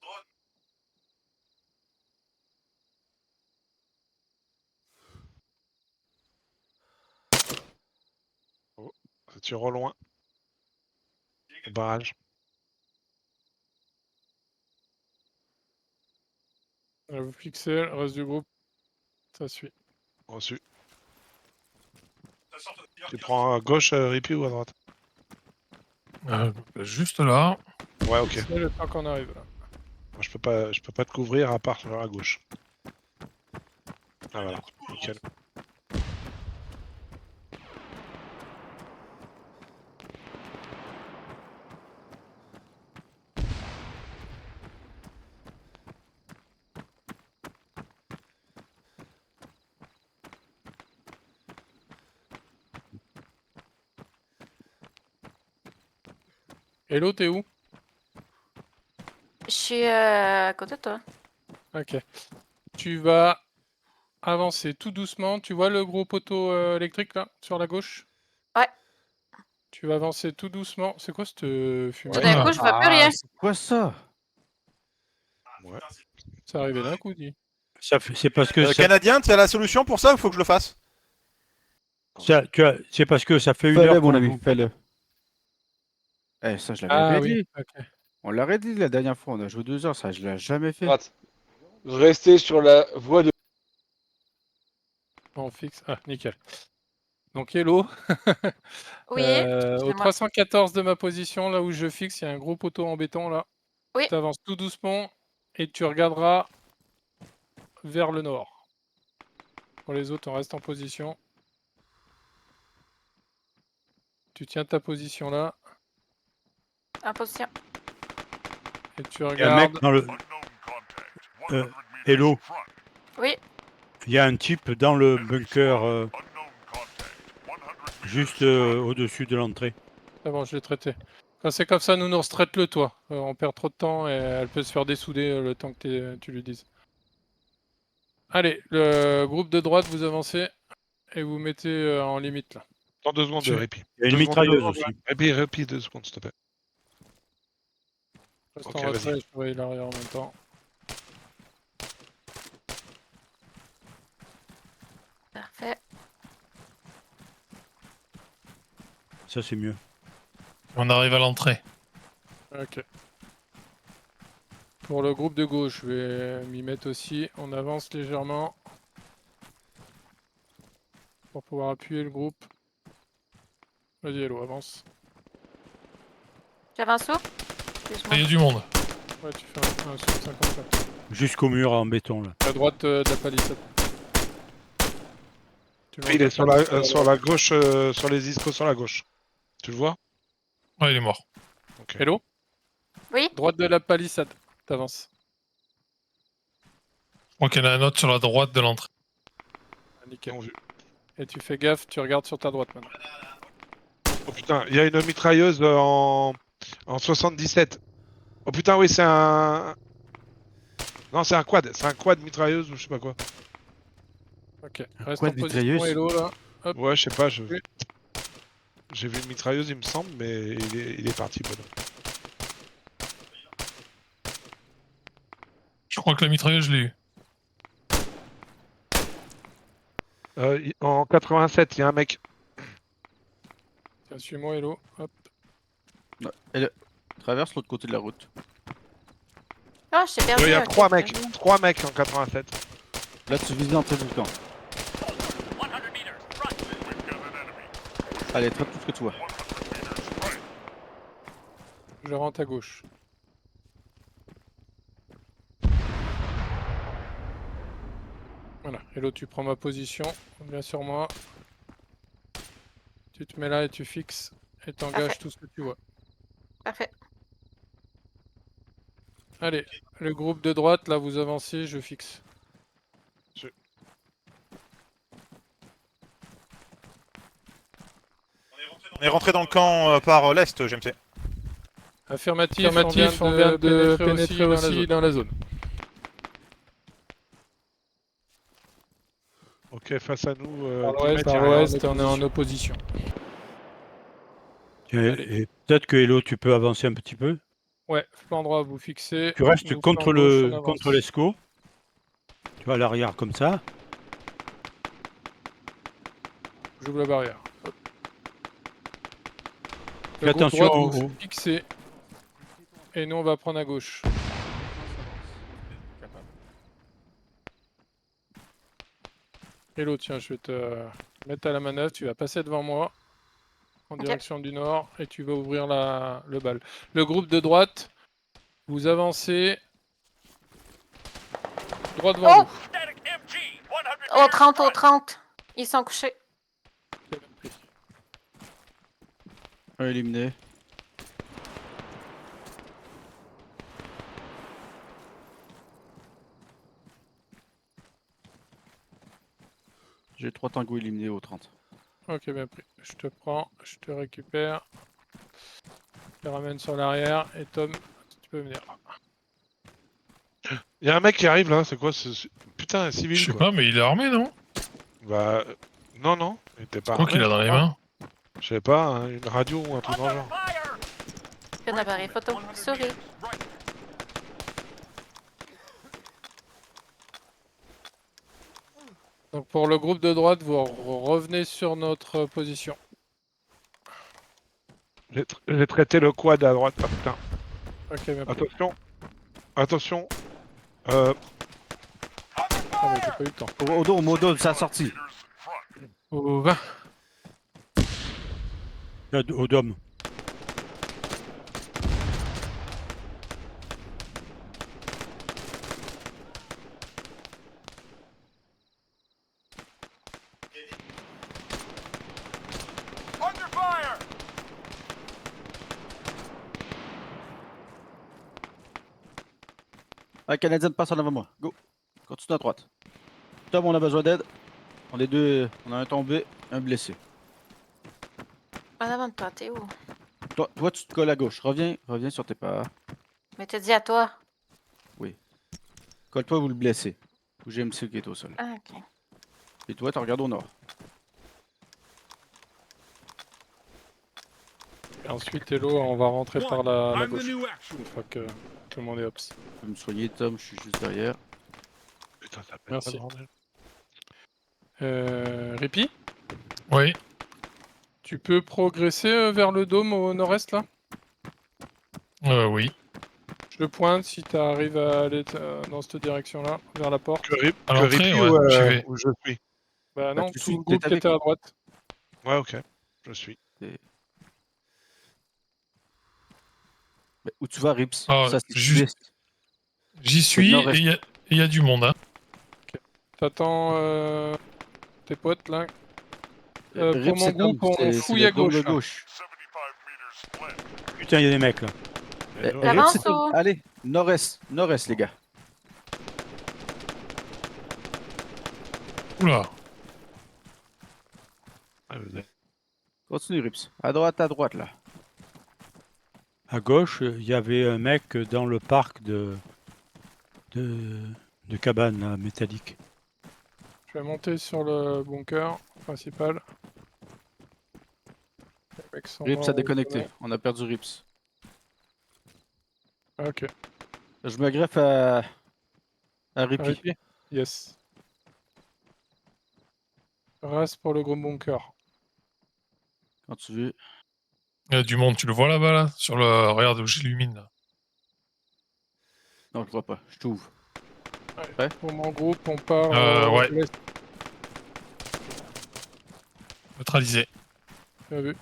Drone. Ça tire au loin. Au barrage. Là, vous fixez, le reste du groupe, ça suit. Reçu. Ça sort de Killer. Tu prends à gauche, Rippy, ou à droite? Juste là. Ouais, ok. C'est le temps qu'on arrive là. Moi, je peux pas te couvrir à part sur la gauche. Ah voilà, nickel. Hello, t'es où? Je suis à côté de toi. Ok. Tu vas avancer tout doucement. Tu vois le gros poteau électrique là, sur la gauche? Ouais. Tu vas avancer tout doucement. C'est quoi cette fumée? Tout d'un coup, je vois plus rien. C'est quoi ça? Ouais. C'est arrivé d'un coup, dis. C'est parce que ça- Canadien, tu as la solution pour ça ou faut que je le fasse? C'est parce que ça fait une Fais-le, heure mon qu'on ami, joue. fais-le. Eh, ça, je l'avais Ah dit. oui, ok. On l'aurait dit la dernière fois, on a joué 2 heures, ça, je l'ai jamais fait. Droite. Restez sur la voie de. On fixe. Ah, nickel. Donc, hello. Oui, Au excusez-moi. 314 de ma position, là où je fixe, il y a un gros poteau en béton là. Oui. Tu avances tout doucement et tu regarderas vers le nord. Pour les autres, on reste en position. Tu tiens ta position là En position. et tu Il y a un mec regardes. dans le. Hello, Oui, il y a un type dans le bunker juste au-dessus de l'entrée. C'est bon, je l'ai traité. Quand c'est comme ça, nous traite le toi. On perd trop de temps et elle peut se faire dessouder le temps que tu lui dises. Allez, le groupe de droite, vous avancez et vous mettez en limite là. Dans 2 secondes de répit. Il y a une 2 secondes, mitrailleuse 2 secondes, aussi. Répit 2 secondes, s'il te plaît. Reste Ok, en retrait vas-y. et je surveille l'arrière en même temps. parfait. Ça, c'est mieux. On arrive à l'entrée. Ok. Pour le groupe de gauche, je vais m'y mettre aussi. On avance légèrement. Pour pouvoir appuyer le groupe. Vas-y, hello, avance. J'avance où? Il Excuse-moi. y a du monde. Ouais, tu fais un saut de 55. Jusqu'au mur en béton, là. À droite de la palissade. Tu le Il est regardes sur pas, sur la gauche, sur les iscos sur la gauche. Tu le vois? Ouais, il est mort. Ok. Hello? Oui, Droite de la palissade. T'avances. Je crois qu'il y en a un autre sur la droite de l'entrée. Ah, nickel. Bien vu. Et tu fais gaffe, tu regardes sur ta droite maintenant. Oh putain, il y a une mitrailleuse en 77. Oh putain, oui, c'est un. Non, c'est un quad. C'est un quad mitrailleuse ou je sais pas quoi. Ok. Reste quad en position, mitrailleuse. hello là. Hop. Ouais, je sais pas. Oui. J'ai vu une mitrailleuse, il me semble, mais il est parti, bonhomme. Je crois que la mitrailleuse, je l'ai eu. En 87, il y a un mec. Tiens, suis-moi, hello. Hop. Traverse l'autre côté de la route. ah, je t'ai perdu. Il y a ok, 3 j'ai mecs. perdu. 3 mecs en 87. Là, tu vises l'entrée du camp. Allez, traite tout ce que tu vois. Je rentre à gauche. Voilà. Hello, tu prends ma position. Viens sur moi. Tu te mets là et tu fixes. Et t'engages Parfait. tout ce que tu vois. Parfait. Allez, le groupe de droite, là, vous avancez, je fixe. On est rentré dans le camp par l'est, GMC. Affirmatif, on vient de pénétrer aussi dans la zone. Ok, face à nous. Par l'ouest, on est en opposition. Et peut-être que Hello, tu peux avancer un petit peu. Ouais, flanc droit, vous fixez. Tu restes Nous, contre flanc gauche, on avance. contre l'esco. Tu vas à l'arrière comme ça. J'ouvre la barrière. Hop. Fais Le groupe attention droite, au- vous fixez. Et nous, on va prendre à gauche. Hello, tiens, je vais te mettre à la manœuvre. Tu vas passer devant moi en direction du nord et tu vas ouvrir le bal. Le groupe de droite, vous avancez droit devant Oh! Au 30, au 30. Ils sont couchés. vous. Un éliminé. J'ai 3 tangos éliminés au 30. Ok, bien pris. Je te prends, je te récupère. Je te ramène sur l'arrière. Et Tom, tu peux venir. Il y a un mec qui arrive là, c'est quoi putain, un civil Je sais quoi. pas, mais il est armé, non? Bah. Non, il était pas. Quoi qu'il a dans les mains? Je sais pas, hein, une radio ou un truc dans le genre. Un appareil photo. Souris. Donc pour le groupe de droite, vous revenez sur notre position. J'ai traité le quad à droite. Ah putain. Ok, bien pris. Attention. Attention. Ah, mais j'ai pas eu le temps. Au dôme, ça a sorti. Au 20. Au dôme. Un Canadien passe en avant moi. Go. Continue à droite. Tom, on a besoin d'aide. On est deux. On a un tombé, un blessé. En avant de toi, t'es où? Toi, tu te colles à gauche. Reviens sur tes pas. Mais t'as dit à toi. Colle-toi, vous le blessez. Ou GMC qui est au sol. Ah, ok. Et toi, tu regardes au nord. Et ensuite, Hello, on va rentrer par la gauche. Une fois que tout le monde est ops. Tu peux me soigner, Tom, je suis juste derrière. Putain, ça pète Merci. pas, bordel. Ripi, Oui. tu peux progresser vers le dôme au nord-est là? Oui. Je le pointe si tu arrives à aller dans cette direction-là, vers la porte. À Que l'entrée, Rippy ouais, j'y vais. ou je suis? Bah non, tu tout suis, le groupe t'es qui avec était à moi. droite. Ouais, ok. Je suis. Mais où tu vas, Rips? Ah, Ça, c'est juste- sud-est. J'y suis nord-est. et il y a du monde. Hein. T'attends tes potes là. Pour Rips, mon c'est groupe, Tom, on c'est fouille le à dôme gauche. de gauche. Putain, il y a des mecs là. Hello. Rips, Avance c'est Tom. ou- Allez, nord-est, les gars. Oula. Ah, vous êtes- Continue, Rips. À droite, là. À gauche, il y avait un mec dans le parc de cabanes là, métalliques. Je vais monter sur le bunker principal. Les mecs sont Rips morts a au déconnecté. sommet. On a perdu Rips. Ah, ok. Je me greffe à Rippy. Ripi? Yes. Race pour le gros bunker. Quand tu veux. Il y a du monde, tu le vois là-bas, là? Sur le. Regarde où j'illumine, là. Non, je vois pas. Je t'ouvre. Pour mon groupe, on part Ouais. l'est. Neutralisé. Bien vu.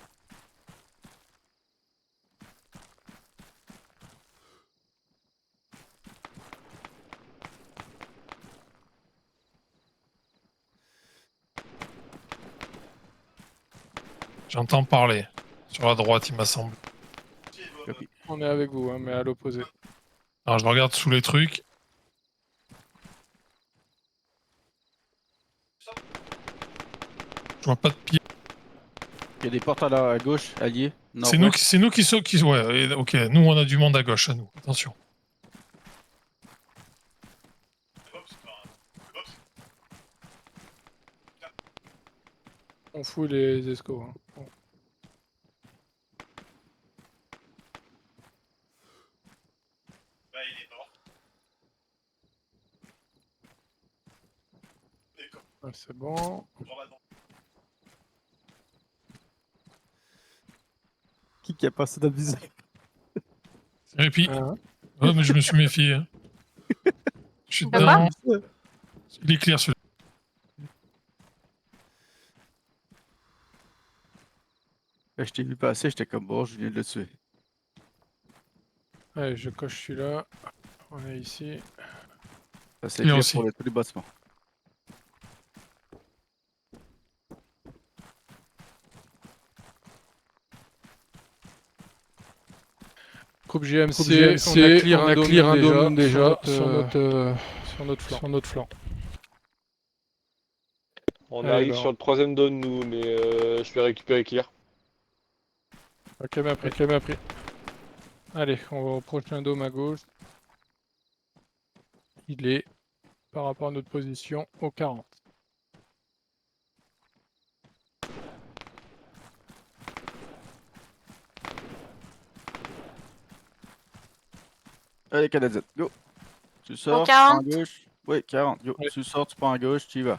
J'entends parler. Sur la droite, il m'a semblé. On est avec vous, hein, mais à l'opposé. Alors, je regarde sous les trucs. Je vois pas de pied. Il y a des portes à gauche, alliés. C'est nous qui sommes. Ouais, ok. Nous, on a du monde à gauche, à nous. Attention. On fout les escos. Hein. Bon. Bah, il est mort. Ouais, c'est bon. Normalement. Qui a passé d'aviser? Et puis. Hein. Ouais, mais je me suis méfié. Hein. Je suis Quoi? dedans. Il est clair, celui-là. Je t'ai vu passer, j'étais comme bon, je viens de le tuer. Allez, je coche celui-là. On est ici. Ça c'est Et clair aussi. pour tous les bâtiments. Groupe GMC, GMC, on a clear un dôme dôme déjà sur sur notre flanc. On Allez, arrive bah, sur le troisième dôme, nous, mais je vais récupérer Clear. Ok, mais après. Allez, on va au prochain dôme à gauche. Il est, par rapport à notre position, au 40. Allez, Canadien, go! Tu sors, tu 40? prends à gauche. Oui, 40, go. Ouais. Tu sors, tu prends à gauche, tu y vas.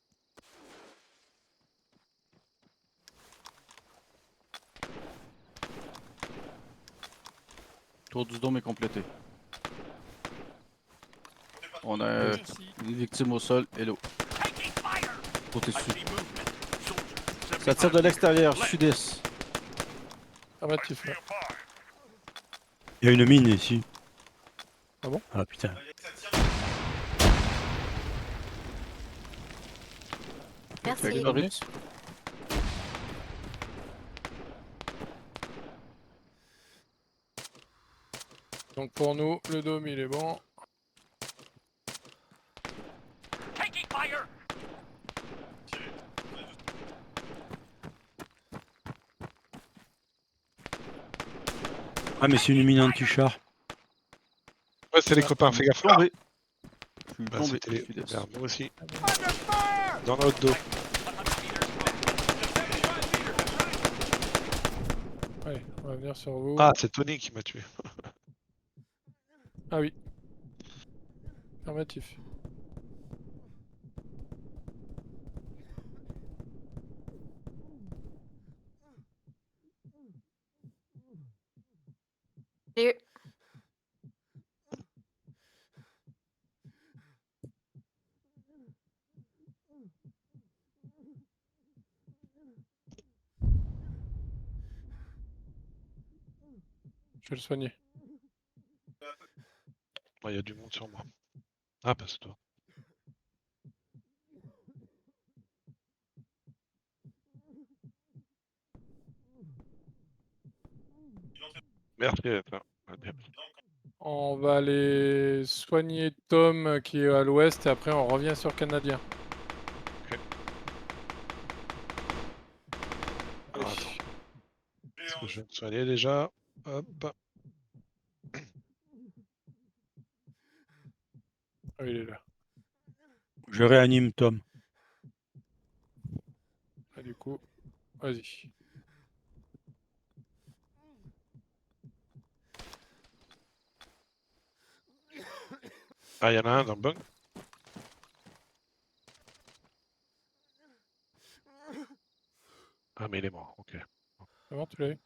Tour du dôme est complété. On a une victime au sol, hello. Côté sud. Ça tire de l'extérieur, sud-est. Affirmatif. Là. Il y a une mine ici. Ah bon? Ah putain. Merci. Salut, Maurice. Donc pour nous, le dôme il est bon. Ah mais c'est une mine anti-char. Ouais, c'est les copains, fais gaffe. Tombé. Je suis Bah, tombé. c'était les... sud-est. Merde, moi aussi. Dans notre dos. Ouais, on va venir sur vous. Ah, c'est Tony qui m'a tué. Ah oui. Affirmatif. Salut. Je vais le soigner. Il y a du monde sur moi. Ah, bah c'est toi. Merci à toi. On va aller soigner Tom qui est à l'ouest et après on revient sur Canadien. Alors, attends. Est-ce que je vais me soigner déjà? Hop. Ah, il est là. Je réanime Tom. Ah, du coup, vas-y. Ah, il y en a un dans le bug. Ah, mais il est mort, ok. C'est bon, tu l'as eu?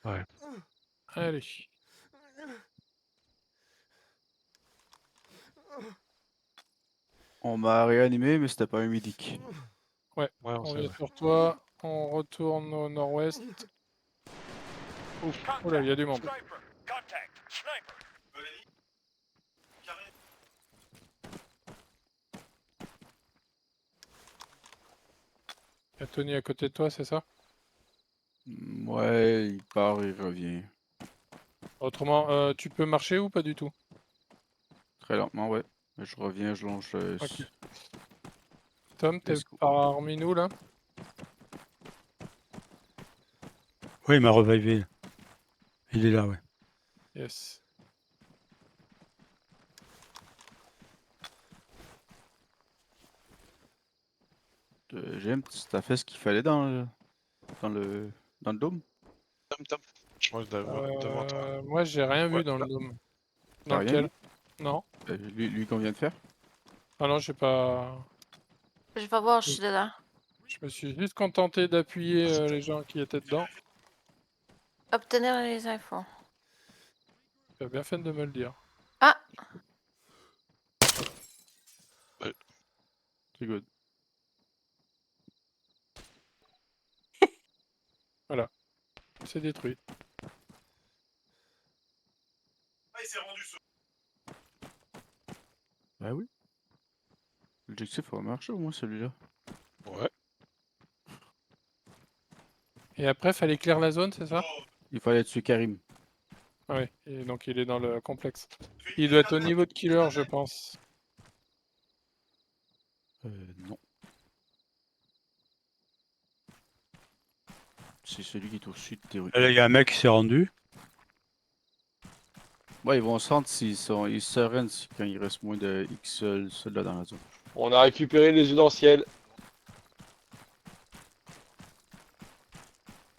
Ouais. Allez. On m'a réanimé, mais c'était pas un médic. Ouais, Ouais, on sait, vient ouais. sur toi. On retourne au nord-ouest. Ouf, oula, il y a du monde. Il y a Tony à côté de toi, c'est ça? Ouais, il part, il revient. Autrement, tu peux marcher ou pas du tout? Très lentement, ouais. Mais je reviens, je longe. Ok. Tom, t'es Let's go. parmi nous là? Oui, il m'a revivé. Il est là, ouais. Yes. J'aime, t'as fait ce qu'il fallait dans le dôme. Tom. Je pense devant toi. Moi, j'ai rien Ouais, vu dans là. le dôme. T'as Dans rien lequel? vu? Non. Lui qu'on vient de faire. Ah non, j'ai pas. Je vais voir, je suis dedans. Je me suis juste contenté d'appuyer les gens qui étaient dedans. Obtenir les infos. Tu as bien fait de me le dire. Ah! C'est good. Voilà. C'est détruit. Ah, il s'est rendu sur. Bah oui. L'objectif va marcher au moins celui-là. Ouais. Et après, fallait clear la zone, c'est ça? Il fallait tuer Karim. Ouais. Et donc, il est dans le complexe. Il doit être au niveau de killer, je pense. Non. C'est celui qui est au sud théorie. Là, il y a un mec qui s'est rendu. Ouais, ils vont se rendre s'ils sereinnent quand il reste moins de X soldats dans la zone. On a récupéré les yeux dans le ciel.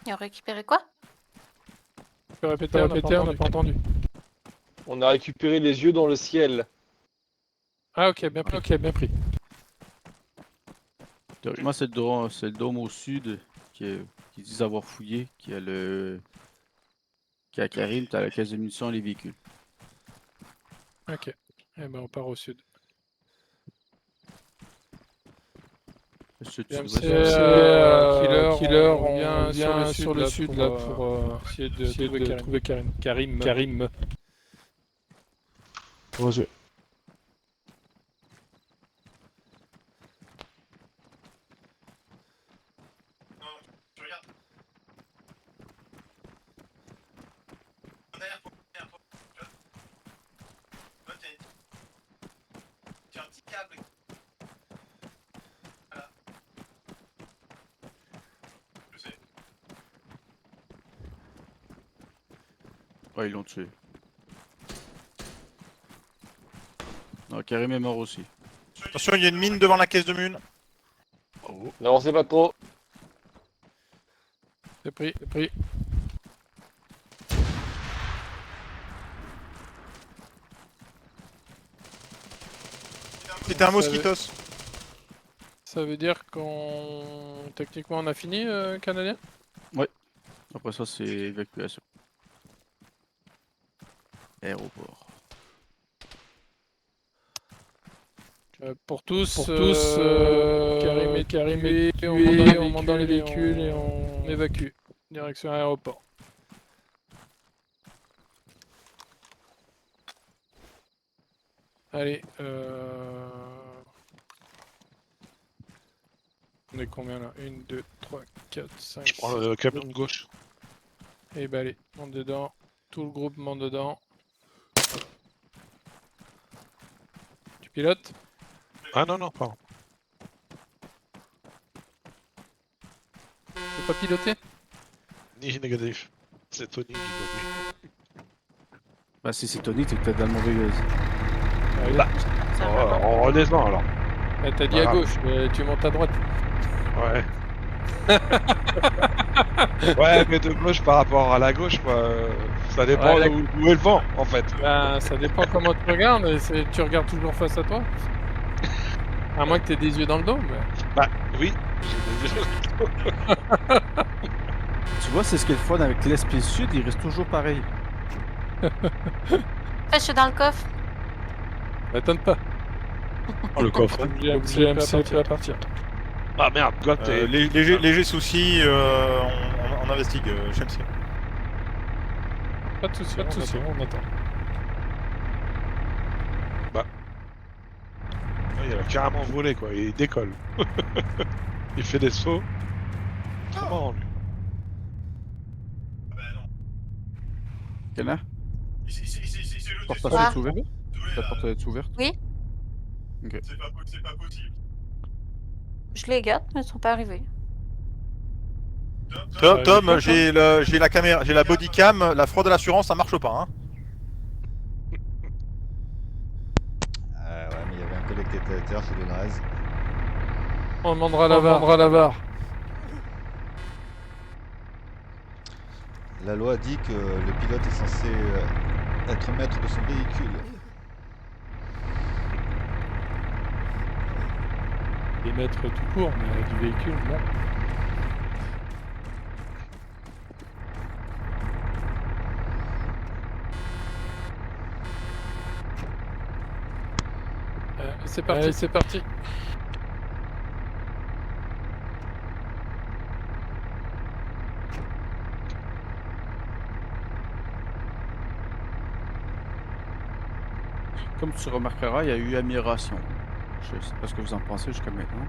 Ils ont récupéré quoi? Tu peux répéter, on n'a pas entendu. On a récupéré les yeux dans le ciel. Ah ok, bien pris. Ok, bien pris. Théoriquement, c'est le dôme au sud qui disent avoir fouillé, qui Qui a Karim, t'as la caisse de munitions et les véhicules. Ok. Eh ben on part au sud. Est-ce que tu C'est voudrais Killer, on vient sur le sud là pour essayer de trouver Karim. Karim. Vos yeux. Tu regardes. Derrière toi, derrière toi. Tu vois. Là, t'as un petit câble. Voilà. Je sais. Ouais, ils l'ont tué. Non, Karim est mort aussi. Attention, il y a une mine devant la caisse de mun. N'avancez pas trop. C'est pris, c'est pris. C'était un mosquitos. Ça veut dire qu'on... Techniquement on a fini, Canadien? Après ça, c'est évacuation. Aéroport. Pour tous, Karim est tué, on monte dans les véhicules et on évacue. Direction aéroport. Allez, on est combien là? 1, 2, 3, 4, 5, Je prends le camion de gauche. Et bah allez, monte dedans. Tout le groupe monte dedans. Tu pilotes? Ah non, non, pardon. Tu peux pas piloter? Ni négatif. C'est Tony qui conduit. Bah, si c'est Tony, t'es peut-être dans le mauvais gueuse. Bah, Ça va. redescends alors. Ah, t'as dit à Voilà. gauche, mais tu montes à droite. Ouais. Ouais, mais de gauche par rapport à la gauche, quoi. Ça dépend Ouais, d'où est le vent, en fait. Ben, ça dépend comment tu regardes. Tu regardes toujours face à toi. À moins que t'aies des yeux dans le dos. Mais... Bah, oui. Tu vois, c'est ce qui est le fun avec l'Est et le Sud, il reste toujours pareil. Je suis dans le coffre. M'étonne pas. Oh, le coffre. GMC à partir. Ah merde, God, t'es... Léger souci, on investigue, Shamsi. Pas de soucis, on attend. Il a carrément volé, quoi. Il décolle. Il fait des sauts. Trop marrant, lui. Ah bah non. Kenna, C'est le porte dessus. ta Ah. fenêtre ouverte. Ta porte est ouverte. C'est pas possible. Je les gâte, mais ils sont pas arrivés. Tom, j'ai la caméra, j'ai la bodycam, la fraude à l'assurance, ça marche pas, hein. Ouais, mais il y avait un collectateur chez Donraz. On demandera la barre. La loi dit que le pilote est censé être maître de son véhicule. Les maîtres tout court, mais du véhicule, non. C'est parti. Allez, c'est parti. Comme tu remarqueras, il y a eu amélioration. Je sais pas ce que vous en pensez jusqu'à maintenant.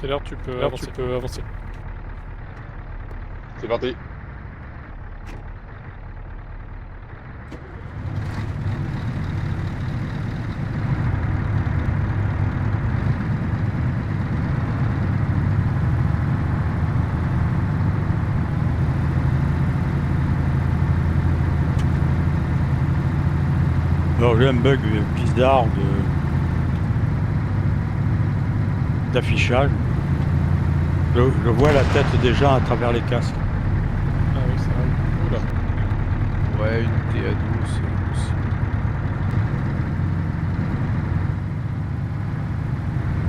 Quelle heure tu peux avancer? C'est parti. Alors j'ai un bug bizarre d'affichage. Je vois la tête des gens à travers les casques. Ah oui, ça arrive. Oula. Ouais, une DA12, c'est possible.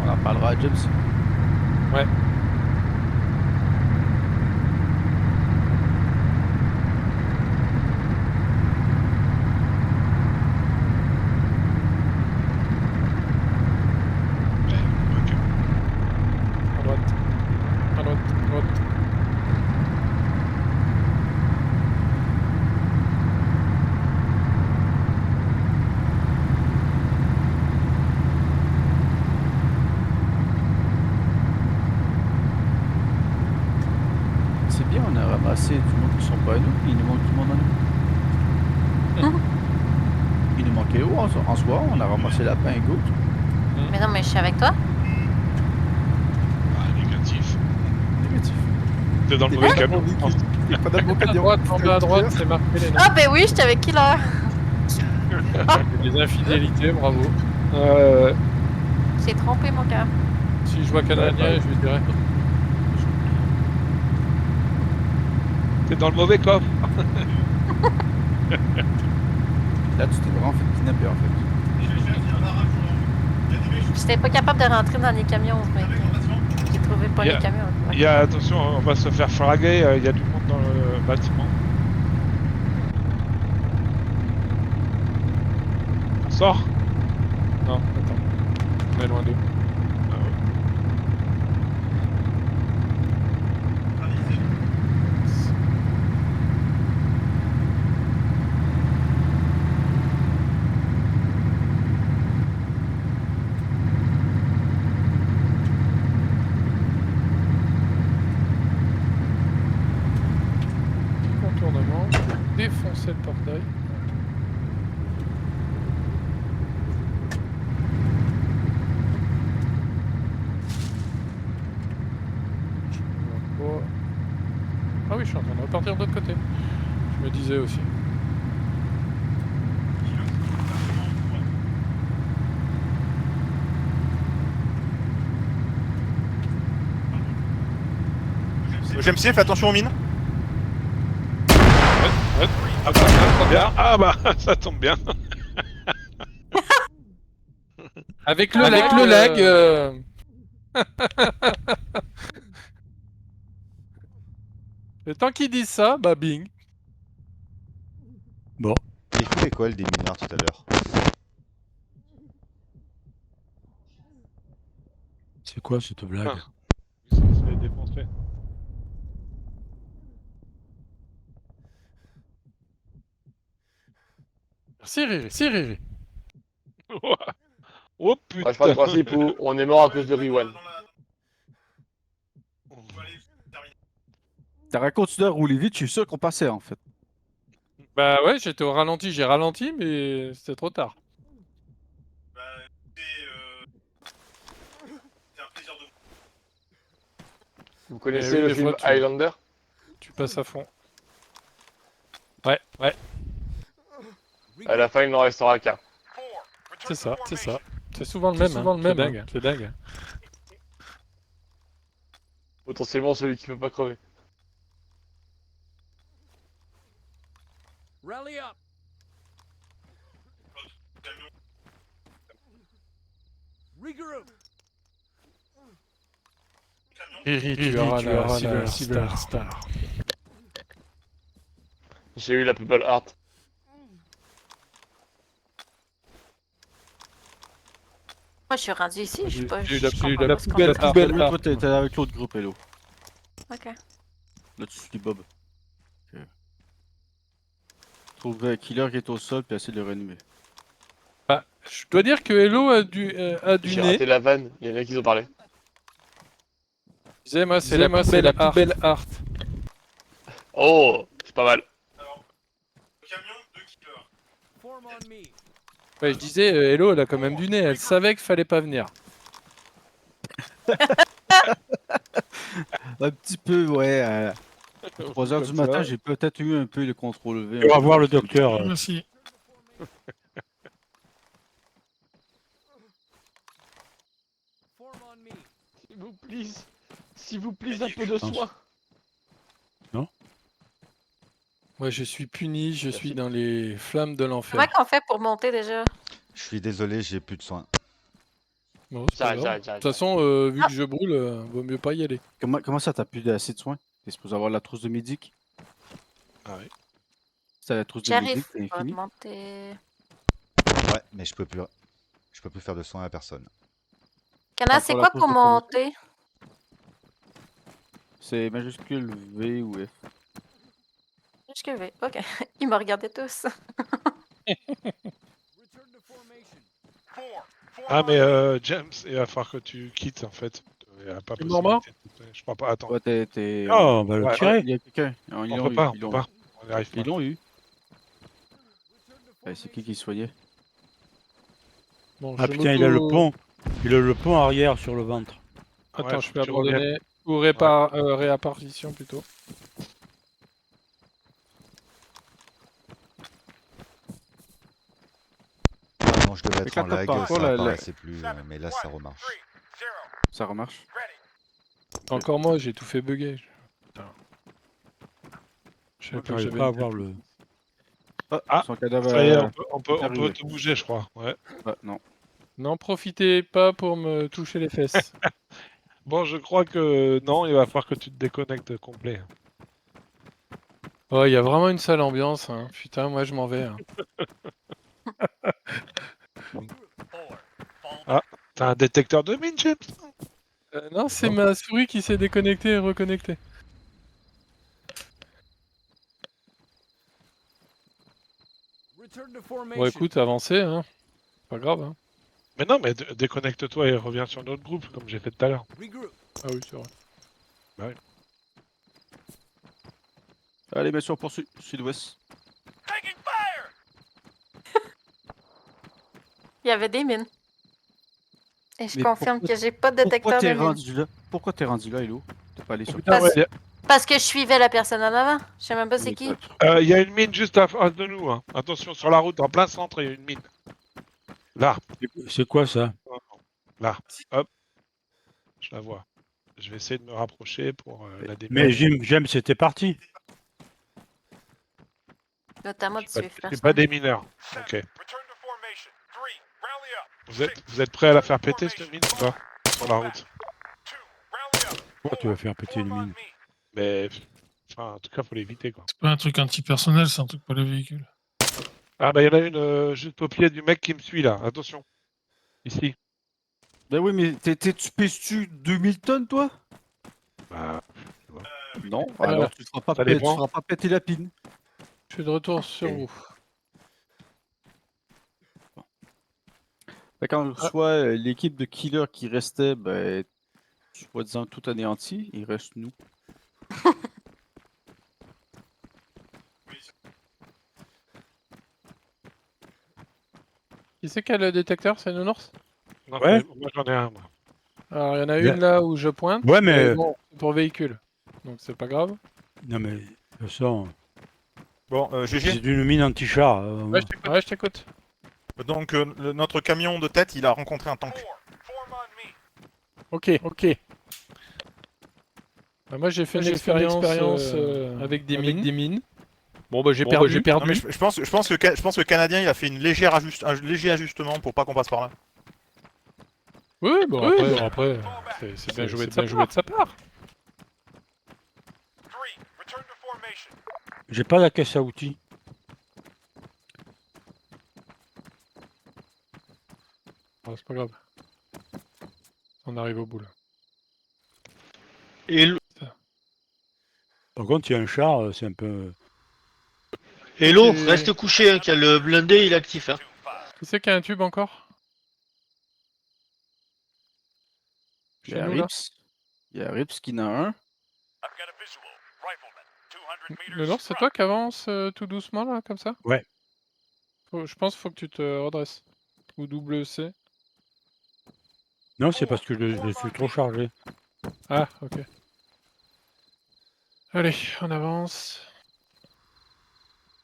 On en parlera à James. Ouais. soir, on a ramassé la pain go. Mais non, mais je suis avec toi. Ah, négatif. Négatif. T'es dans le mauvais camion. T'es pas dans le bon À camion. droite, en bas à droite, c'est marqué les noms. Ah, ben oui, j'étais avec Killer. Des infidélités, bravo. J'ai trompé mon cœur. Si je vois Canadien, je lui dirais. T'es dans le mauvais coffre. Là, tu t'es vraiment fait kidnapper en fait. J'étais pas capable de rentrer dans les camions, mais j'ai trouvé pas Yeah. les camions. Ouais. Il y a, attention, on va se faire flaguer, il y a du monde dans le bâtiment. On sort? Non, attends. On est loin d'eux. Ah ouais. Petit contournement. Défoncer le portail. Je vois pas. Ah oui, je suis en train de repartir de l'autre côté. Je me disais aussi. GMC, fais attention aux mines. Ah, bah, ça tombe bien. Ah bah, ça tombe bien. Avec le lag. Le temps qu'ils disent ça, bah bing. Bon. Il fait quoi le démineur tout à l'heure? C'est quoi cette blague? Ah. Ça se fait défoncer. Merci Riri, si Riri. Oh putain. Moi, je pars du principe où on est mort à cause de Riwan. T'aurais continué à rouler vite, je suis sûr qu'on passait en fait. Bah ouais, j'étais au ralenti, j'ai ralenti, mais c'était trop tard. Vous connaissez oui, le des film fois, tu- Highlander? Tu passes à fond. Ouais, ouais, À la fin, il n'en restera qu'un. c'est ça, c'est ça. C'est souvent le même, hein. C'est dingue, c'est dingue. Potentiellement celui qui peut pas crever. Riri, tu auras la Silver Star. J'ai eu la Purple Heart. Moi, je suis rendu ici, je suis pas. J'ai eu je la comprends pas ce qu'on poubelle fait. Art. Toi, t'es avec l'autre groupe, Hello. Ok. Là, tu suis Bob. Ok. Trouve Killer qui est au sol, puis essaie de le réanimer. Ah, je dois dire que Hello a du J'ai nez. raté la vanne, il y en a qui ont parlé. Je disais, moi, c'est la poubelle art. Oh, c'est pas mal. Ouais, je disais, Hello, elle a quand même du nez. Elle savait qu'il fallait pas venir. Un petit peu, ouais. À 3h du Comme matin, ça. j'ai peut-être eu un peu le contrôle V. On va voir le docteur. Merci. S'il vous plaît, un peu de soin. Moi, je suis puni, je suis dans les flammes de l'enfer. Comment qu'on fait pour monter déjà? Je suis désolé, j'ai plus de soins. Bon, c'est pas grave. De toute façon, vu que je brûle, vaut mieux pas y aller. Comment ça, t'as plus assez de soins? T'es supposé avoir la trousse de médic? Ah oui. Si t'as la trousse de J'arrive médic, c'est pas à fini. monter. Ouais, mais je peux plus faire de soins à personne. Cana, c'est quoi pour monter? C'est majuscule V ou F. Jusque V. Ok. Ils me regardaient tous. Ah mais James, il va falloir que tu quittes en fait. Il y a pas T'es mort, possibilité. Je crois pas, attends. Ouais, t'es... Oh, on va le Ouais, tirer. Il y a quelqu'un. Ils On l'ont peut eu. pas, on Ils peut l'ont pas. On n'y arrive pas. Ils l'ont eu. Ouais, c'est qui soignait? Bon, Ah je putain, il a le m'auto- pont. Il a le pont arrière sur le ventre. Attends, Ouais, je faut fais que tu reviennes. abandonner. Ou réapparition plutôt. Non, je devais être en Éclate lag, pas. ça Oh là là. apparaissait plus, mais là ça remarche. Ça remarche. Encore moi, j'ai tout fait bugger. Putain. Je savais pas que J'arrive j'avais pas à une voir telle- le. Ah, Son cadavre. Ça y est, on est peut arrivé. te bouger, je crois. Ouais. Non. N'en profitez pas pour me toucher les fesses. Bon, je crois que non, il va falloir que tu te déconnectes complet. Oh, il y a vraiment une sale ambiance. Hein. Putain, moi je m'en vais. Hein. T'as un détecteur de mine, James? Non, c'est ma souris qui s'est déconnectée et reconnectée. Bon, écoute, avancez, hein. Pas grave, hein. Mais non, mais déconnecte-toi et reviens sur notre groupe, comme j'ai fait tout à l'heure. Ah oui, c'est vrai. Allez, messieurs, on poursuit. Sud-ouest. Il y avait des mines. Et je Mais confirme pourquoi- que j'ai pas de Pourquoi détecteur de t'es mines. rendu là? Pourquoi t'es rendu là, Hello? T'es pas allé sur Putain, ouais, Parce que je suivais la personne en avant. Je sais même pas c'est qui. il y a une mine juste à face de nous. Hein. Attention, sur la route, en plein centre, il y a une mine. Là, C'est quoi ça? là. Hop. Je la vois. Je vais essayer de me rapprocher pour la Mais déminer. j'aime, c'était parti. Notamment de Je suis suivre pas personne. des mineurs. Ok. Vous êtes prêts à la faire péter, cette mine ou pas? Sur la route. Pourquoi tu vas faire péter une mine? Mais, enfin, en tout cas, faut l'éviter, quoi. C'est pas un truc anti-personnel, c'est un truc pour les véhicules. Ah, bah, il y en a une juste au pied du mec qui me suit, là. Attention. Ici. Ben oui, mais tu pèses-tu 2000 tonnes, toi? Bah, Non. Alors, tu Ça feras dépend. pas péter la pine. Je suis de retour sur vous. Fait quand on reçoit l'équipe de killers qui restait, ben, soi-disant tout anéanti, il reste nous. Qui c'est qui a le détecteur? C'est Nounours? Non, Ouais. moi, j'en ai un, moi. Alors, il y en a Yeah. une là où je pointe. Ouais, mais. Bon, c'est pour véhicule. Donc, c'est pas grave. Non, mais. De toute façon, Bon, c'est GG. d'une mine anti-char. Ouais, je t'écoute. Donc, notre camion de tête, il a rencontré un tank. Ok. Bah, moi, j'ai fait une expérience avec des mines. Bon, bah, j'ai perdu. Non, mais je pense que le Canadien, il a fait un léger ajustement pour pas qu'on passe par là. Oui, bon, après, c'est bien joué de sa part. J'ai pas la caisse à outils. Oh, c'est pas grave. On arrive au bout là. Et Par contre, il y a un char, c'est un peu. Hello, reste couché, hein, qu'il y a le blindé, il est actif. Hein. Qui c'est qui a un tube encore? Il y a Chez nous, là. Rips. Il y a Rips qui en a un. Nounours, c'est toi qui avance tout doucement là, comme ça? Ouais. Je pense qu'il faut que tu te redresses. Ou double C. Non, c'est parce que je suis trop chargé. Ah, ok. Allez, on avance.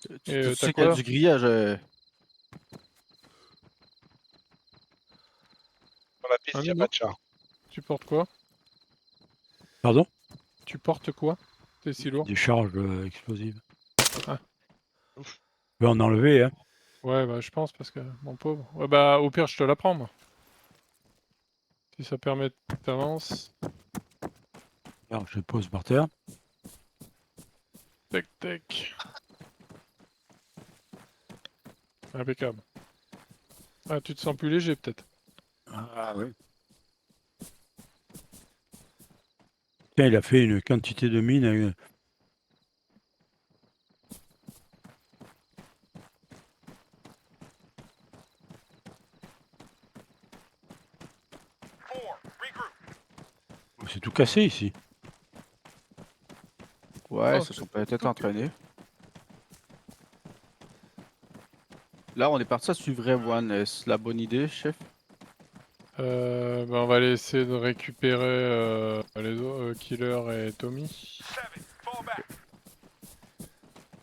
Tu Et, sais t'as qu'il y a quoi? du grillage. Sur la piste, il n'y a non. pas de char. Tu portes quoi? Pardon? Tu portes quoi? T'es si lourd? Des charges explosives. Ah. Je peux en enlever, hein. Ouais, bah je pense parce que mon pauvre. Ouais, bah au pire, je te la prends moi. Si ça permet que t'avances. Alors, je le pose par terre. Tac, tac. Impeccable. Ah, tu te sens plus léger peut-être. Ah oui. Tiens, il a fait une quantité de mines. C'est tout cassé ici. Ouais, Oh, ça sont peut-être entraînés. Là, on est parti à suivre One. Est-ce la bonne idée, chef? On va essayer de récupérer Killer et Tommy.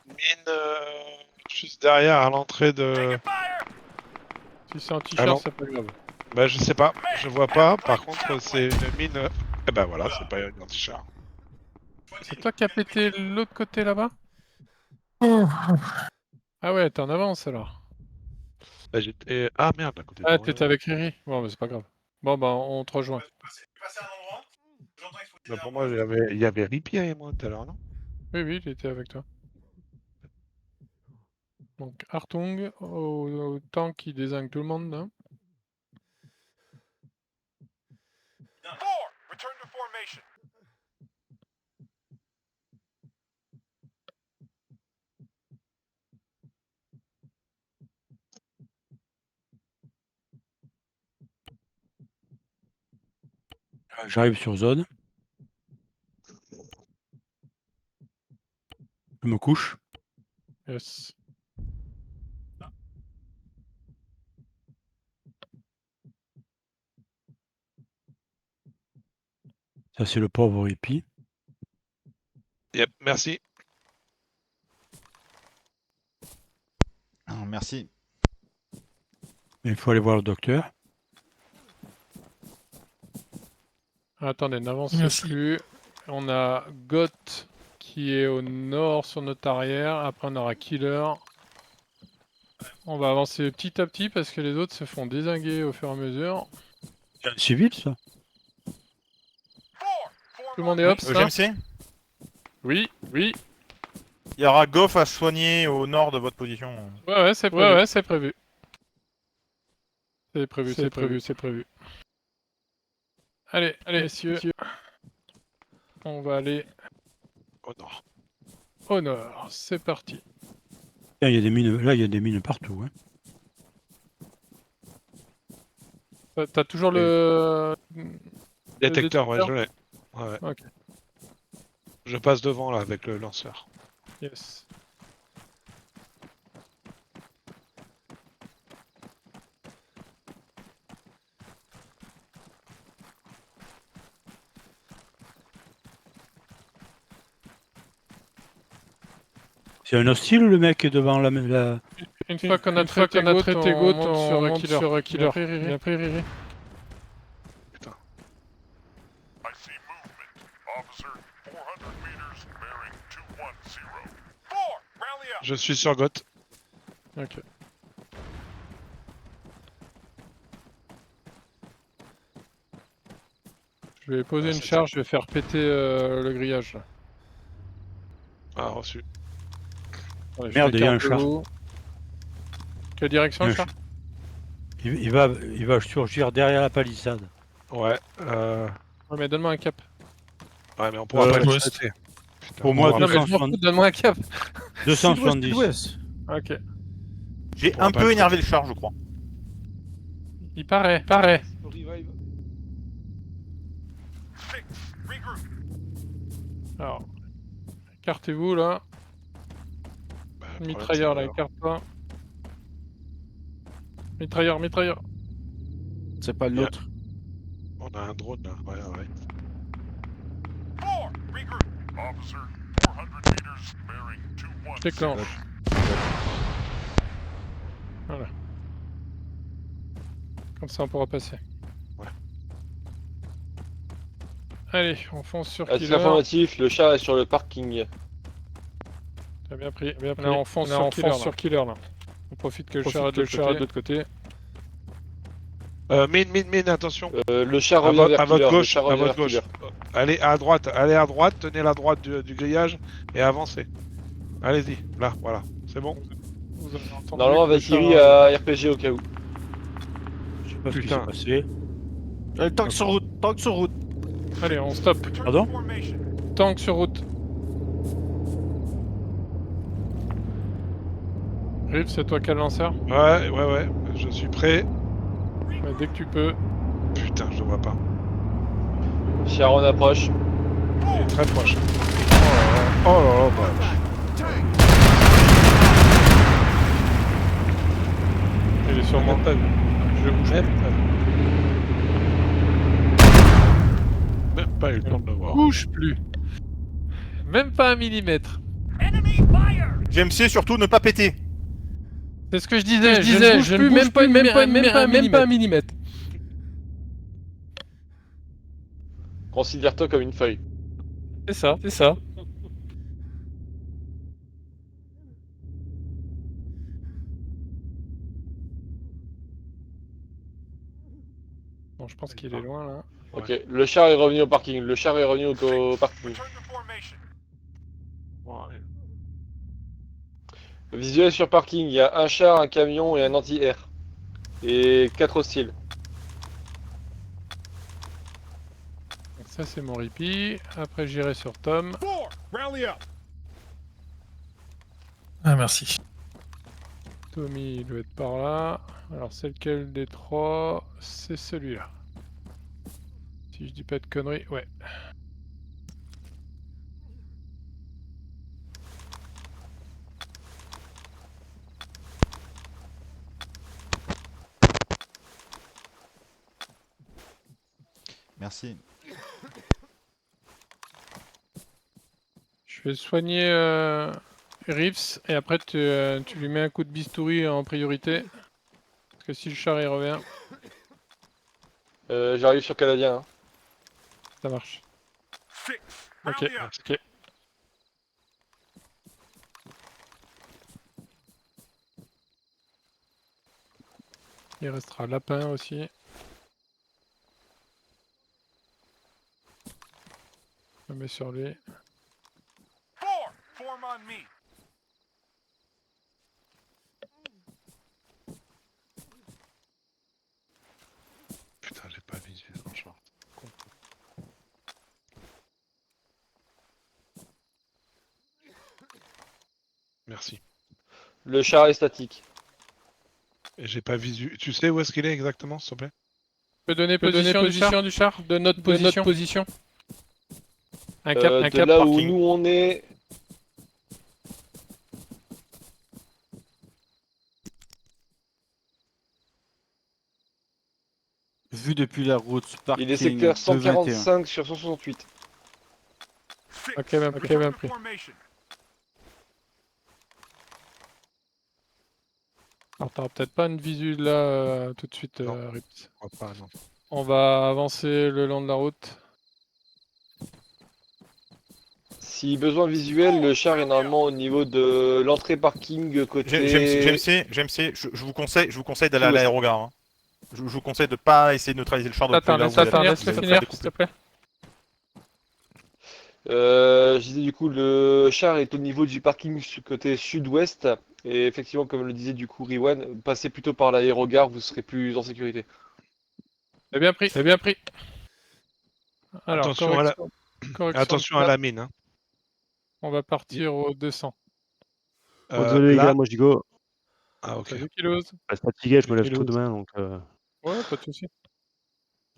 Mine juste derrière à l'entrée de. Si c'est un t-shirt, Alors. c'est pas grave. Bah je sais pas, je vois pas. Par contre c'est une mine. Eh ben voilà, c'est pas une anti-char. C'est toi qui as pété l'autre côté là-bas? Ah ouais, t'es en avance alors. Bah, j'étais. Ah merde, à côté de Ah, moi. t'étais avec Riri. Bon, mais c'est pas grave. Bon, bah, on te rejoint. Passer à un endroit, j'entends exploser. Bah, pour moi il y avait Ripier et moi tout à l'heure, non? Oui, oui, il était avec toi. Donc, Hartung, au temps qui désingue tout le monde, hein. J'arrive sur zone. Je me couche. Yes. Ça, c'est le pauvre hippie. Yep, merci. Ah, merci. Mais il faut aller voir le docteur. Attendez, n'avancez Merci. plus. On a Goth qui est au nord sur notre arrière. Après, on aura Killer. On va avancer petit à petit parce que les autres se font dézinguer au fur et à mesure. C'est un civil, ça. Tout le monde est hops là? GMC, Oui, oui. il y aura Goff à soigner au nord de votre position. Ouais, c'est prévu. Ouais, c'est prévu. C'est prévu, c'est prévu, c'est prévu. Allez, messieurs. On va aller Au nord. au nord. C'est parti. Là, il y a des mines, là, il y a des mines partout. Hein. T'as toujours le... Détecteur, ouais, détecteur? je l'ai. Ouais. Ok. Je passe devant là avec le lanceur. Yes. C'est un hostile, le mec qui est devant la... Une fois qu'on a traité Goth, on monte sur Killer. Il a pris Riri. Putain. Je suis sur Goth. Ok. Je vais poser Ah, une c'est charge, je vais faire péter le grillage. Là. Ah, reçu. Ouais, Merde, il y a un char. char. Quelle direction le Un char? Il va surgir derrière la palissade. Ouais, Ouais, mais donne-moi un cap. ouais, mais on pourra pas le ouest. traiter. Putain, Pour on moi, pourra Non, pas- mais je m'en fous, donne-moi un cap. 270. Sud-ouest. Ok. J'ai pourra un pas peu le énervé le char, je crois. Il paraît. Alors, écartez-vous là. Bah, le problème, Mitrailleur c'est là, que- écarte-toi. Mitrailleur. C'est pas le Yeah. nôtre. On a un drone là, ouais, ouais. Je déclenche. Voilà. Comme ça on pourra passer. Ouais. Allez, on fonce sur À titre Killer. informatif, le char est sur le parking. T'as bien pris. Là, on fonce sur Killer là. On profite que le char est de l'autre côté. Mine, attention. Le char À, revient vo- vers à votre Killer. Le gauche, char à revient votre vers gauche. Killer. Allez à droite, tenez la droite du grillage et avancez. Allez-y, là, voilà, c'est bon. Vous avez entendu Normalement, que le char, Valkyrie a RPG au cas où. Je sais pas ce qui Putain. s'est passé. Tank sur route. Allez, on stop. Pardon? Tank sur route. Riff, c'est toi qui as le lanceur? Ouais, je suis prêt. Ouais, dès que tu peux. Putain, je le vois pas. Char en approche. Il est très proche. Oh là là, bah. Il est sûrement. Même pas vu. Je bouge. Même pas vu. pas eu le temps de le voir. Bouge plus. Même pas un millimètre. GMC, surtout, ne pas péter. C'est ce que je disais, je ne bouge plus, même pas un millimètre. Considère-toi comme une feuille. C'est ça, c'est ça. Bon, je pense qu'il est loin là. Ok, le char est revenu au parking. Le char est revenu au parking. Bon, allez. Visuel sur parking, il y a un char, un camion et un anti-air. Et 4 hostiles. Donc ça c'est mon repeat. Après j'irai sur Tom. Ah, merci. Tommy il doit être par là. Alors c'est lequel des trois? C'est celui-là. Si je dis pas de conneries, ouais. Merci. Je vais soigner Rips et après tu lui mets un coup de bistouri en priorité. Parce que si le char il revient, J'arrive sur Canadien. Hein. ça marche. Ok, ok. Il restera lapin aussi. Je me mets sur lui. Putain, j'ai pas visé franchement. Merci. Le char est statique. Et j'ai pas visu. Tu sais où est-ce qu'il est exactement, s'il te plaît? Tu peux donner position du char, de notre position. Un cap, De un cap. là où parking. nous on est. Vu depuis la route, parking, Il est secteur 221. 145 sur 168. Ok, bien pris. Alors t'auras peut-être pas une visu là tout de suite, Non. Rips. Je crois pas, non. On va avancer le long de la route. Si besoin visuel, le char est normalement au niveau de l'entrée parking côté. GMC, je vous conseille d'aller à l'aérogare. Hein. Je vous conseille de pas essayer de neutraliser le char depuis Attends, là où vous êtes. laisse-le Vous allez finir, faire s'il découper. te plaît. Je disais du coup, le char est au niveau du parking côté sud-ouest. Et effectivement, comme le disait du coup Riwan, passez plutôt par l'aérogare, vous serez plus en sécurité. C'est bien pris, c'est bien pris. Alors, Attention correction Attention de à cap. la mine. Hein. On va partir au 200. Désolé les là... gars, moi j'y go. Ah ok. Salut Kilos. Je reste fatigué, je me lève Kilos. tôt demain donc. Ouais, pas de soucis.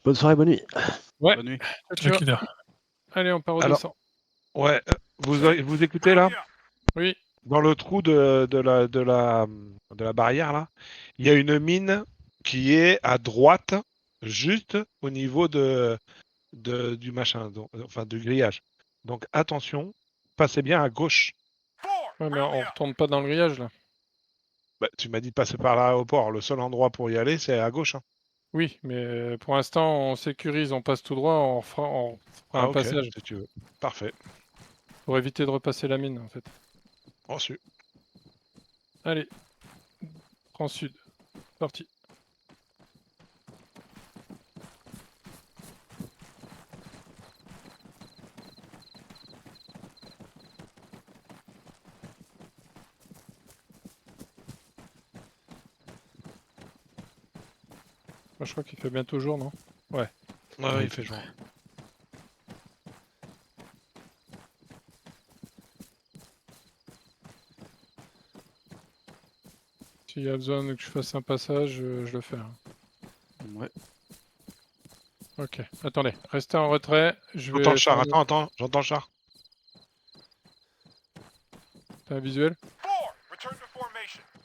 Bonne soirée, bonne nuit. Ouais. Bonne nuit. Tu vois. Killer. Allez, on part au Alors- 200. Ouais, vous écoutez là? Oui. Dans le trou de la barrière là, il y a une mine qui est à droite, juste au niveau du machin, enfin du grillage. Donc attention, passez bien à gauche. Ouais, mais on retourne pas dans le grillage là. Bah, tu m'as dit de passer par l'aéroport. Le seul endroit pour y aller, c'est à gauche. Hein. Oui, mais pour l'instant, on sécurise, on passe tout droit, on fera un ok, passage si tu veux. Parfait. pour éviter de repasser la mine en fait. Reçu. Allez, prends sud, parti. Moi, je crois qu'il fait bientôt jour, non? Ouais, il fait jour. S'il y a besoin que je fasse un passage, je le fais. Hein. Ouais. Ok, attendez, restez en retrait. Je vais J'entends le char, faire attends, j'entends le char. un visuel.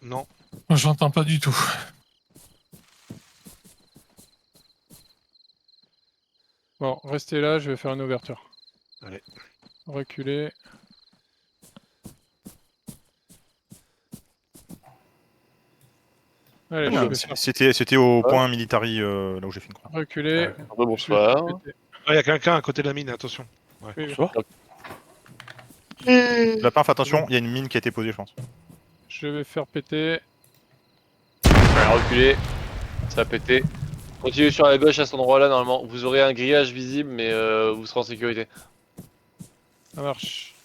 Non. Moi, je l'entends pas du tout. Bon, restez là, je vais faire une ouverture. Allez. Reculez. Allez, je vais faire C'était au point military là où j'ai fait une croix. reculer. Bonsoir. Il y a quelqu'un à côté de la mine, attention. Ouais. Oui, Lapin, fais attention, il y a une mine qui a été posée, je pense. je vais faire péter. Allez, reculez. Ça a pété. Continuez sur la gauche à cet endroit-là, normalement. Vous aurez un grillage visible, mais vous serez en sécurité. Ça marche.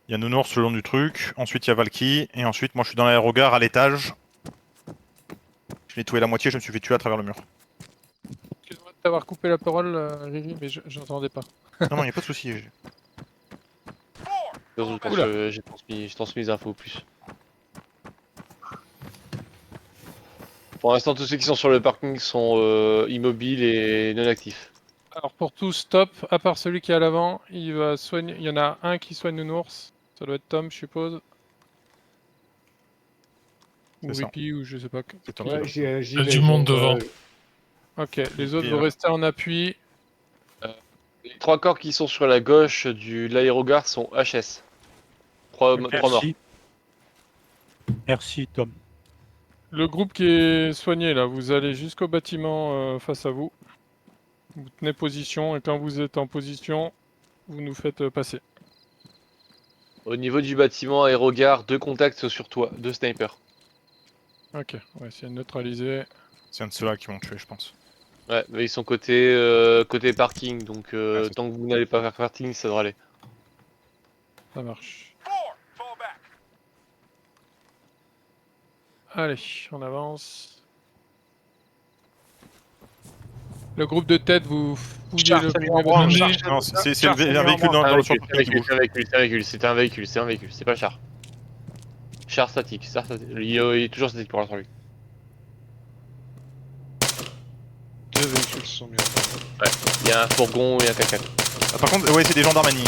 Il y a Nounours le long du truc, ensuite il y a Valky, et ensuite moi je suis dans l'aérogare à l'étage. Je l'ai tué la moitié, je me suis fait tuer à travers le mur. Excuse-moi de t'avoir coupé la parole, Riri, mais j'entendais pas. Non, non, il n'y a pas de souci. Je pense que j'ai transmis les infos au plus. Pour l'instant, tous ceux qui sont sur le parking sont immobiles et non actifs. Alors pour tout stop, à part celui qui est à l'avant, il va soigner. Il y en a un qui soigne Nounours. Ça doit être Tom, je suppose. Ou C'est ça. Rippy, ou je sais pas. C'est Tom. Il y a du monde devant. Ok, les autres Rippy, vont rester en appui. Les 3 corps qui sont sur la gauche de l'aérogare sont HS. 3 morts. Merci. Merci, Tom. Le groupe qui est soigné là, vous allez jusqu'au bâtiment face à vous. Vous tenez position et quand vous êtes en position, vous nous faites passer. Au niveau du bâtiment aérogare, 2 contacts sur toi, 2 snipers. Ok, on va essayer de neutraliser. C'est un de ceux-là qui m'ont tué, je pense. Ouais, mais ils sont côté, côté parking, donc c'est tant que vous n'allez pas faire parking, ça devrait aller. Ça marche. Allez, on avance. Le groupe de tête, vous fouillez le point. Non, c'est un véhicule sur le parking qui bouge. C'est un véhicule, c'est pas char. Char statique, il est toujours statique pour l'instant lui. 2 véhicules se sont mis en Ouais, il y a un fourgon et un 4x4. Ah, par contre, ouais, c'est des gendarmeries.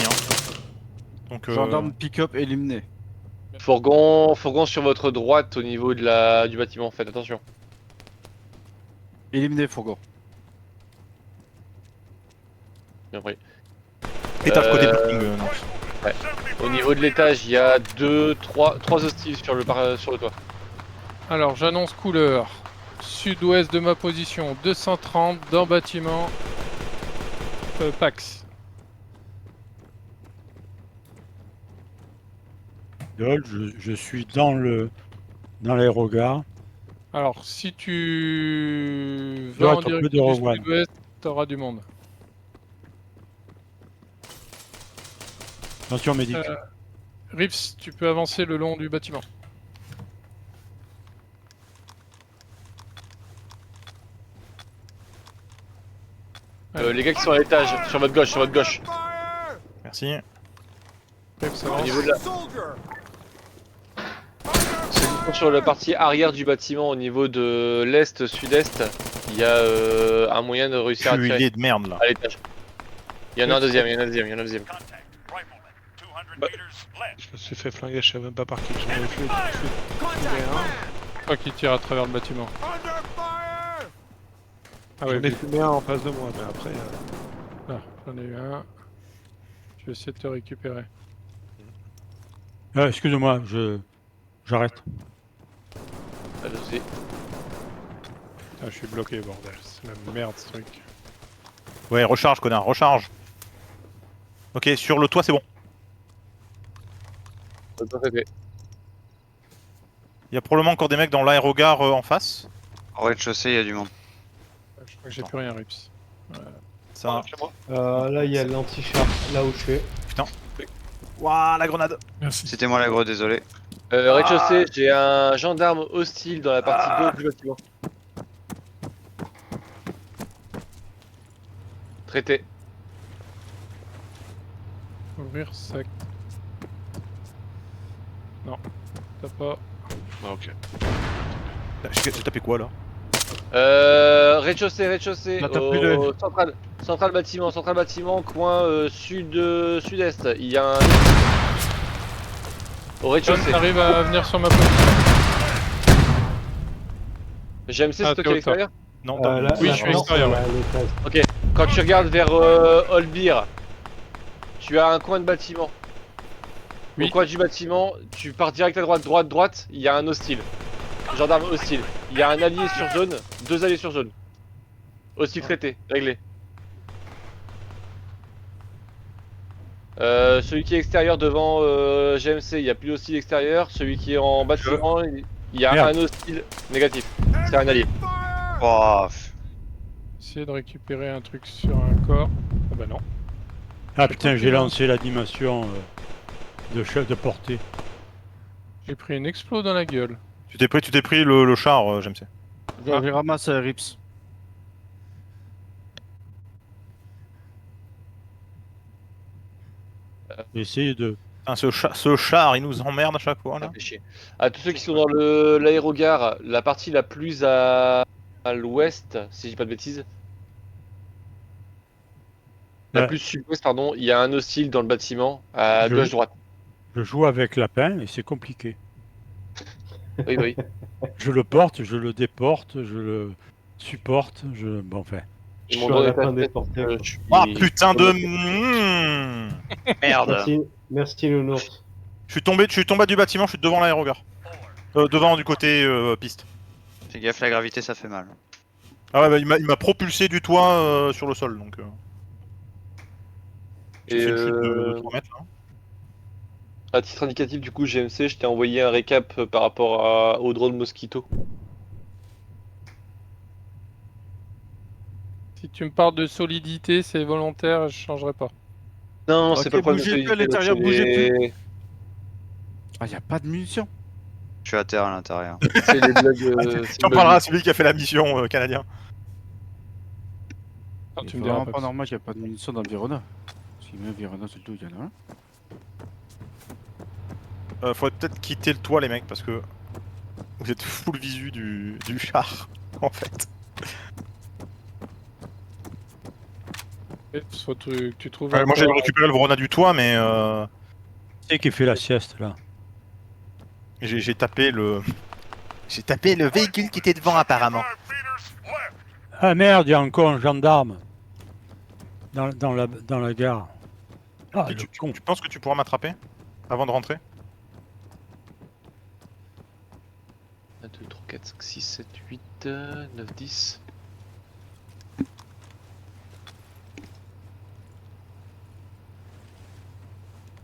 Donc, Gendarme pick-up éliminé. Fourgon sur votre droite au niveau de du bâtiment, faites attention. Éliminé, fourgon. Bien pris. étage côté parking. Non. Ouais. Au niveau de l'étage, il y a 3 hostiles sur le toit. Alors, j'annonce couleur. Sud-ouest de ma position, 230 dans bâtiment. Pax. Dol, je suis dans l'aérogare. Alors, si tu Dois vas en être un peu direction de du Rowan. sud-ouest, t'auras du monde. Attention, médic. Rips, tu peux avancer le long du bâtiment. Les gars qui sont à l'étage, sur votre gauche. Merci. Rips Au avance. niveau de la... Ceux qui sont sur la partie arrière du bâtiment, au niveau de l'est, sud-est, il y a un moyen de réussir à tirer Culé de merde là. à l'étage. Il y en a un deuxième. Je me suis fait flinguer, je savais même pas par qui. J'en avais fait Toi qui tire à travers le bâtiment. Ah J'en ouais, ai fumé un en face de moi, mais après. là, j'en ai eu un. Je vais essayer de te récupérer. Excusez-moi, j'arrête. Allez-y. Ah, je suis bloqué, bordel. C'est la merde ce truc. Ouais, recharge, connard, recharge. Ok, sur le toit, c'est bon. Il y a probablement encore des mecs dans l'aérogare en face. Au rez-de-chaussée, il y a du monde. Je crois que j'ai plus rien, Rips. Ça. Là, il y a l'anti-char, là où je suis. Putain. Waouh, la grenade. Merci. C'était moi l'agro, désolé. Rez-de-chaussée, j'ai un gendarme hostile dans la partie gauche du bâtiment. Traité. Ouvrir sac. Non, t'as pas. Ah, ok. J'ai tapé quoi là? Rez-de-chaussée, Bah, t'as plus le- au central bâtiment, coin sud-est. Il y a un... Au John, rez-de-chaussée. t'arrives à venir sur ma position. GMC, c'est Ah, toi t'es qui es à au top. l'extérieur? Non, Oui, je suis extérieur, ouais. Ok, quand tu regardes vers Olbir, tu as un coin de bâtiment. Oui. Au coin du bâtiment, tu pars direct à droite, droite, droite, il y a un hostile. Gendarme hostile. Il y a un allié sur zone, 2 alliés sur zone. Hostile traité, réglé. Celui qui est extérieur devant GMC, il n'y a plus d'hostile extérieur. Celui qui est en bâtiment, il y a Merde. un hostile négatif. C'est un allié. Oh, Essayer de récupérer un truc sur un corps. Ah bah non. Ah putain, j'ai lancé l'animation de portée. J'ai pris une explo dans la gueule. Tu t'es pris le char, j'aime ça. J'ai ramassé Rips. J'ai essayé de... Putain, ce char, il nous emmerde à chaque fois là. Fait chier. À tous ceux qui sont dans l'aérogare, la partie la plus à l'ouest, si je dis pas de bêtises. La Ouais. plus sud-ouest, pardon, il y a un hostile dans le bâtiment, à Je- gauche-droite. Je joue avec Lapin et c'est compliqué. Oui, oui. Je le porte, je le déporte, je le supporte, bon enfin... Ils Je m'ont suis donné à la ta fin des tête, portées. je suis- Ah putain de... Merde. Merci Nounours. Je suis tombé du bâtiment, je suis devant l'aérogare. Devant du côté piste. fais gaffe, la gravité ça fait mal. Ah ouais, bah, il m'a propulsé du toit sur le sol donc. J'ai Et fait une chute de 3 mètres là. à titre indicatif, du coup, GMC, je t'ai envoyé un récap par rapport au drone Mosquito. Si tu me parles de solidité, c'est volontaire, je changerai pas. Non, Ok, c'est pas le problème de bougez plus à solidité, l'intérieur, c'est bougez les- plus. Ah, y a pas de munitions. Je suis à terre à l'intérieur. C'est les blagues. c'est Tu en les parleras à blagues. celui qui a fait la mission canadien. Ah, C'est tu me diras vraiment pas. pas normal qu'il n'y a pas de munitions dans le Virona. Si même Virona, c'est le tout, il y en a un. Faudrait peut-être quitter le toit les mecs parce que vous êtes full visu du char en fait. Faut que tu trouves Moi j'ai récupéré le Vrona du toit mais C'est qui fait la sieste là. j'ai tapé le... J'ai tapé le véhicule qui était devant apparemment. Ah merde, il y a encore un gendarme dans la gare. Ah, Et le tu con. penses que tu pourras m'attraper avant de rentrer? 1, 2, 3, 4, 5, 6, 7, 8, 9, 10.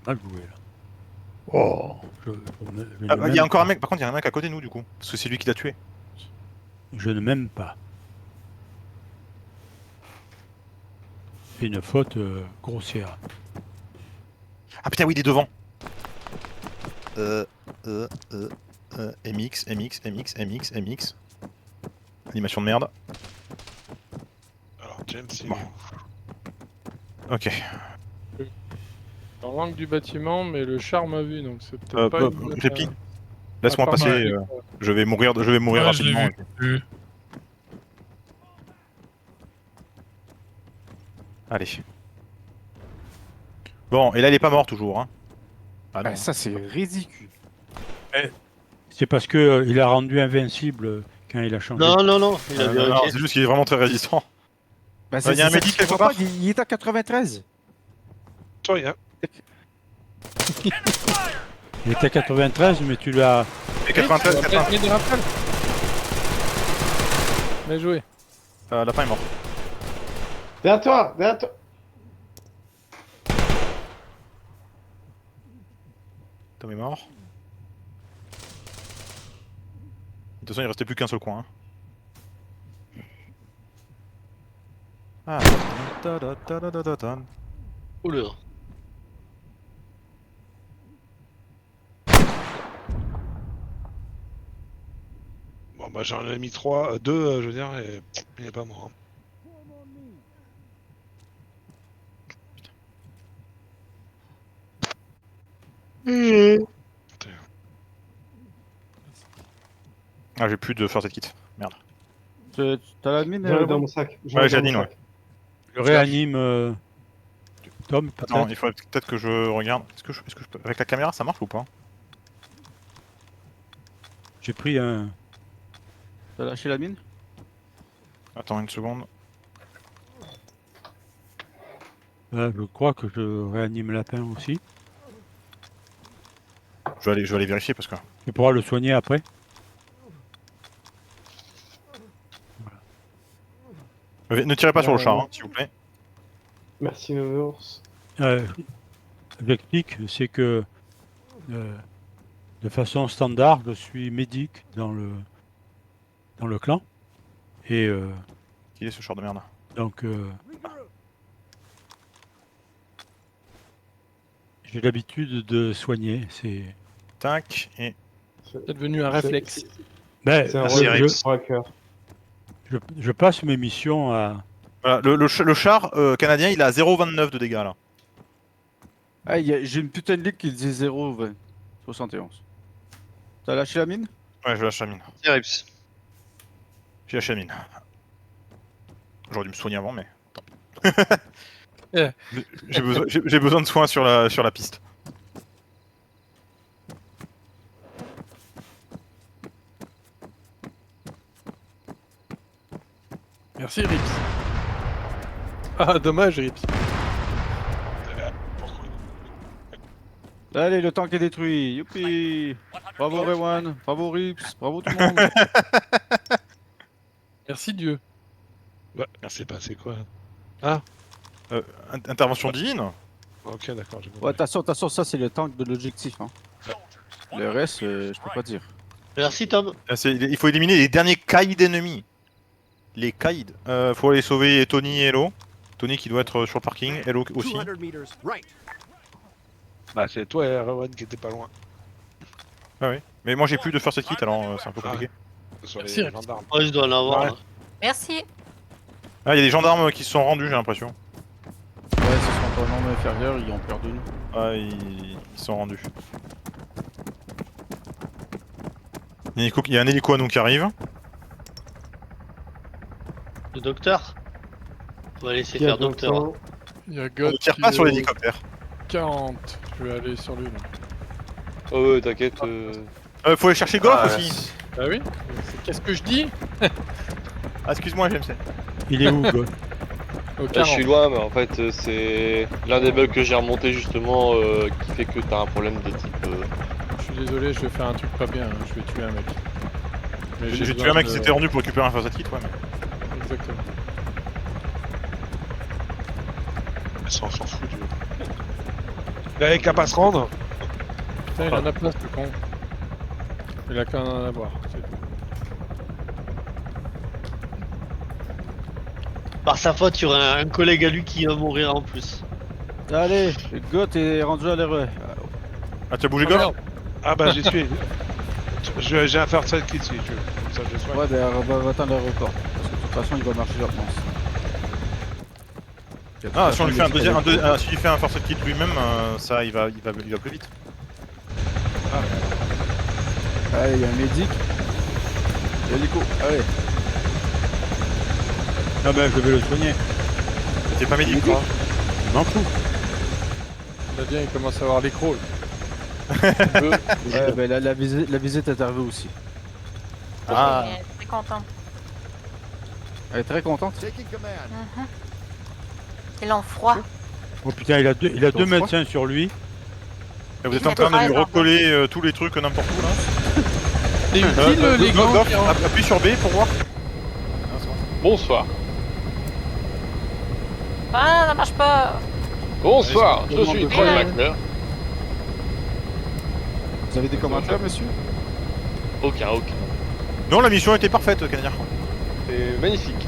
Mal joué là. Oh, Il y a encore un mec, par contre il y a un mec à côté de nous du coup. Parce que c'est lui qui l'a tué. Je ne m'aime pas. C'est une faute grossière. Ah putain oui il est devant. MX, MX, MX, MX, MX. Animation de merde. Alors, James, c'est Bon. Ok. dans l'angle du bâtiment, mais le char m'a vu, donc c'est peut-être pas une bonne- Répi, laisse-moi Ah, passer. pardon. Je vais mourir Ouais, je l'ai rapidement. vu. Allez. Bon, et là il est pas mort toujours. Hein. Ah non. Ah, ça, c'est ridicule. C'est parce que il a rendu invincible quand il a changé. Non, non, non, il a Non, vérifié. c'est juste qu'il est vraiment très résistant. Bah, Il y a un ça médic que je quelque comprends part pas, il est à 93. Toi, il y a- Il était à 93, mais tu l'as... Et 93, Tu vas peut-être gagner des rappels. Bien joué. Lapin est mort. Derrière toi, derrière toi. Tom est mort. De toute façon, il restait plus qu'un seul coin. Hein. Ah. Oula. Bon, bah, j'en ai mis 3, 2, je veux dire, et il est pas mort. Hein. Ah, j'ai plus de first aid kit. Merde. T'as la mine J'en ai dans mon sac. J'en ai Ouais, dans mon Janine, sac. Je réanime Tom, Attends, peut-être. il faudrait peut-être que je regarde. Est-ce que je peux... Avec la caméra, ça marche ou pas? J'ai pris un... T'as lâché la mine? Attends une seconde. Je crois que je réanime lapin aussi. Je vais aller vérifier parce que. Tu pourras le soigner après. Ne tirez pas sur le char, hein, s'il vous plaît. Merci Nounours. J'explique, c'est que de façon standard, je suis médic dans le clan. Et Qui est ce char de merde? donc j'ai l'habitude de soigner. C'est Tac, et. C'est devenu un réflexe. ben, C'est un Merci, Rips. tracker. je passe mes missions à. Voilà, le char canadien, il a 0,29 de dégâts là. Ah, j'ai une putain de ligue qui disait 0,20. 71. T'as lâché la mine? Ouais, je lâche la mine. Merci, Rips. J'ai lâché la mine. J'aurais dû me soigner avant, mais. Yeah. J'ai besoin de soins sur la piste. Merci Rips. Ah dommage Rips. Allez, le tank est détruit. Youpi. Bravo Rewan. Bravo Rips. Bravo tout le monde. Merci Dieu. Ouais, c'est passé quoi? Intervention divine. Ok, d'accord, j'ai compris. Ouais, attention, ça c'est le tank de l'objectif. Hein. Le reste, je peux pas dire. Merci Tom. Il faut éliminer les derniers caïds ennemis. Les caïds. Faut aller sauver Tony et Hello. Tony qui doit être sur le parking, Hello aussi. Bah, c'est toi, Rowan, qui était pas loin. Ah oui. Mais moi j'ai plus de first aid kit alors c'est un peu compliqué. Sur Merci, les Rips. gendarmes. Oh, je dois en avoir. Ouais. là. Merci. Ah, il y a des gendarmes qui se sont rendus, j'ai l'impression. Ouais, ce sont en nombre inférieur, ils ont perdu. Ah, ils sont rendus. Il y a un hélico à nous qui arrive. Le docteur. On va laisser Qui a faire docteur. longtemps- Il y a On God ne tire qui pas sur est l'hélicoptère. 40. Je vais aller sur lui là. Oh ouais, t'inquiète. Faut aller chercher Goff Ah, aussi. Bah oui. Qu'est-ce que je dis? Ah, excuse-moi, GMC. Il est où, Go Au Là, 40. je suis loin, mais en fait, c'est l'un des bugs que j'ai remonté justement qui fait que t'as un problème de type. Je suis désolé, je vais faire un truc pas bien. Hein. Je vais tuer un mec. Mais J'ai tué besoin un mec de- qui s'était rendu pour récupérer un first aid kit, ouais. Mais... Exactement. Ça, on s'en fout, Dieu. Il avait qu'à pas se rendre. Putain, il en a plein ce con. Il a qu'à en avoir, c'est tout. Par sa faute, il y aura un collègue à lui qui va mourir en plus. Allez, Goth est rendu à l'erreur. Ah, tu as bougé Goff? Ah bah, j'y suis. J'ai un first aid kit si tu veux. Comme ça, je soigne. Ouais, ben va attendre l'aéroport. Parce que de toute façon, il va marcher, je pense. Ah, si on lui fait si il fait un first aid kit lui-même, ça il va plus vite. Allez, il y a un médic. L'hélico, allez. Ah ben, je vais le soigner. T'es pas médic, toi? Je m'en fous. Nadien, il commence à avoir les crawls. Ouais, ben la visite est arrivée aussi. Ah. Elle est très contente. Elle est très contente. Mhm. Ils l'ont froid. Oh putain, il a deux Ils sont médecins sur lui. Et vous êtes en train de lui recoller tous les trucs n'importe où là. C'est utile les gants Goff, qui en- appuie sur B pour voir. Bonsoir. Ah, ça marche pas. Bonsoir, je suis Troy Ouais. McNair. Vous avez des commentaires, monsieur? Aucun. Non, la mission était parfaite, Canadien. C'est magnifique.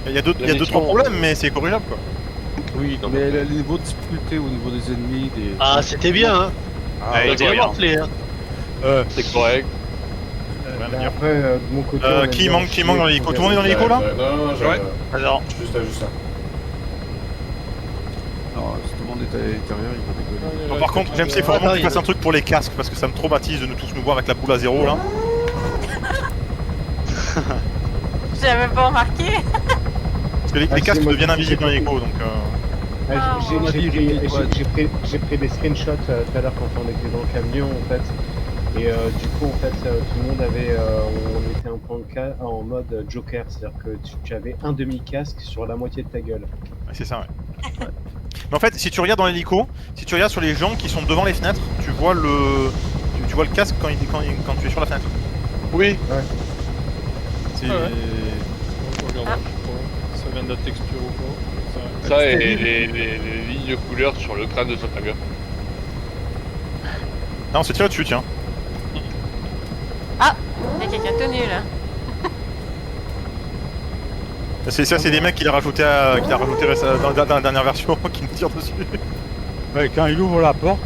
Il y a deux, La mission, trois problèmes, mais c'est corrigeable quoi. Oui, non, Mais le niveau de difficulté au niveau des ennemis, des... Ah, c'était bien, hein. Ah, il On a était bien bien. morflé, hein. c'est correct. Rien à Ben dire. après, de mon côté. on aime Qui bien manque chier, dans l'hélico? Tout le monde est dans l'hélico là? Ouais. Alors, Non, si tout le monde est à l'intérieur, il va rigoler. Bon, par contre, j'aime c'est faut vraiment que tu fasses un truc pour les casques parce que ça me traumatise de nous tous nous voir avec la boule à zéro là. J'avais pas remarqué. Parce que les Ah, casques c'est moi deviennent qui- invisibles dans l'hélico donc. Ah, J'ai pris des screenshots tout à l'heure quand on était dans le camion en fait. Et du coup, en fait, tout le monde avait. On était en mode Joker, c'est-à-dire que tu avais un demi-casque sur la moitié de ta gueule. Ouais, c'est ça, ouais. Mais en fait, si tu regardes dans l'hélico, si tu regardes sur les gens qui sont devant les fenêtres, tu vois tu vois le casque quand tu es sur la fenêtre. Oui. Ouais. C'est... Ah ouais. Regarde, je sais pas. Ça vient de la texture ou pas. Ça et les lignes de couleur sur le crâne de Trafalgar. Ah, on s'est tiré dessus, tiens. Ah, il y a quelqu'un tenu là. C'est des mecs qu'il a rajouté dans la dernière version qui nous tirent dessus. Ouais, quand il ouvre la porte,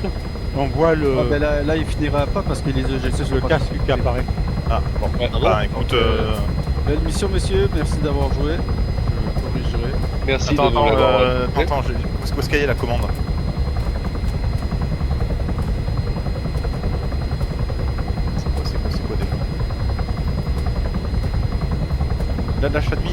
on voit le, Ah, ben là, il finira pas parce que les éjections sont le pas casque qui configurées. apparaît. Ah, bon. Ouais. Bah, écoute... Belle mission, messieurs, merci d'avoir joué. Je corrigerai. Merci Attends, de nous l'avoir. attends, où est-ce qu'il y a la commande? C'est quoi déjà? Là, l'achat de mine.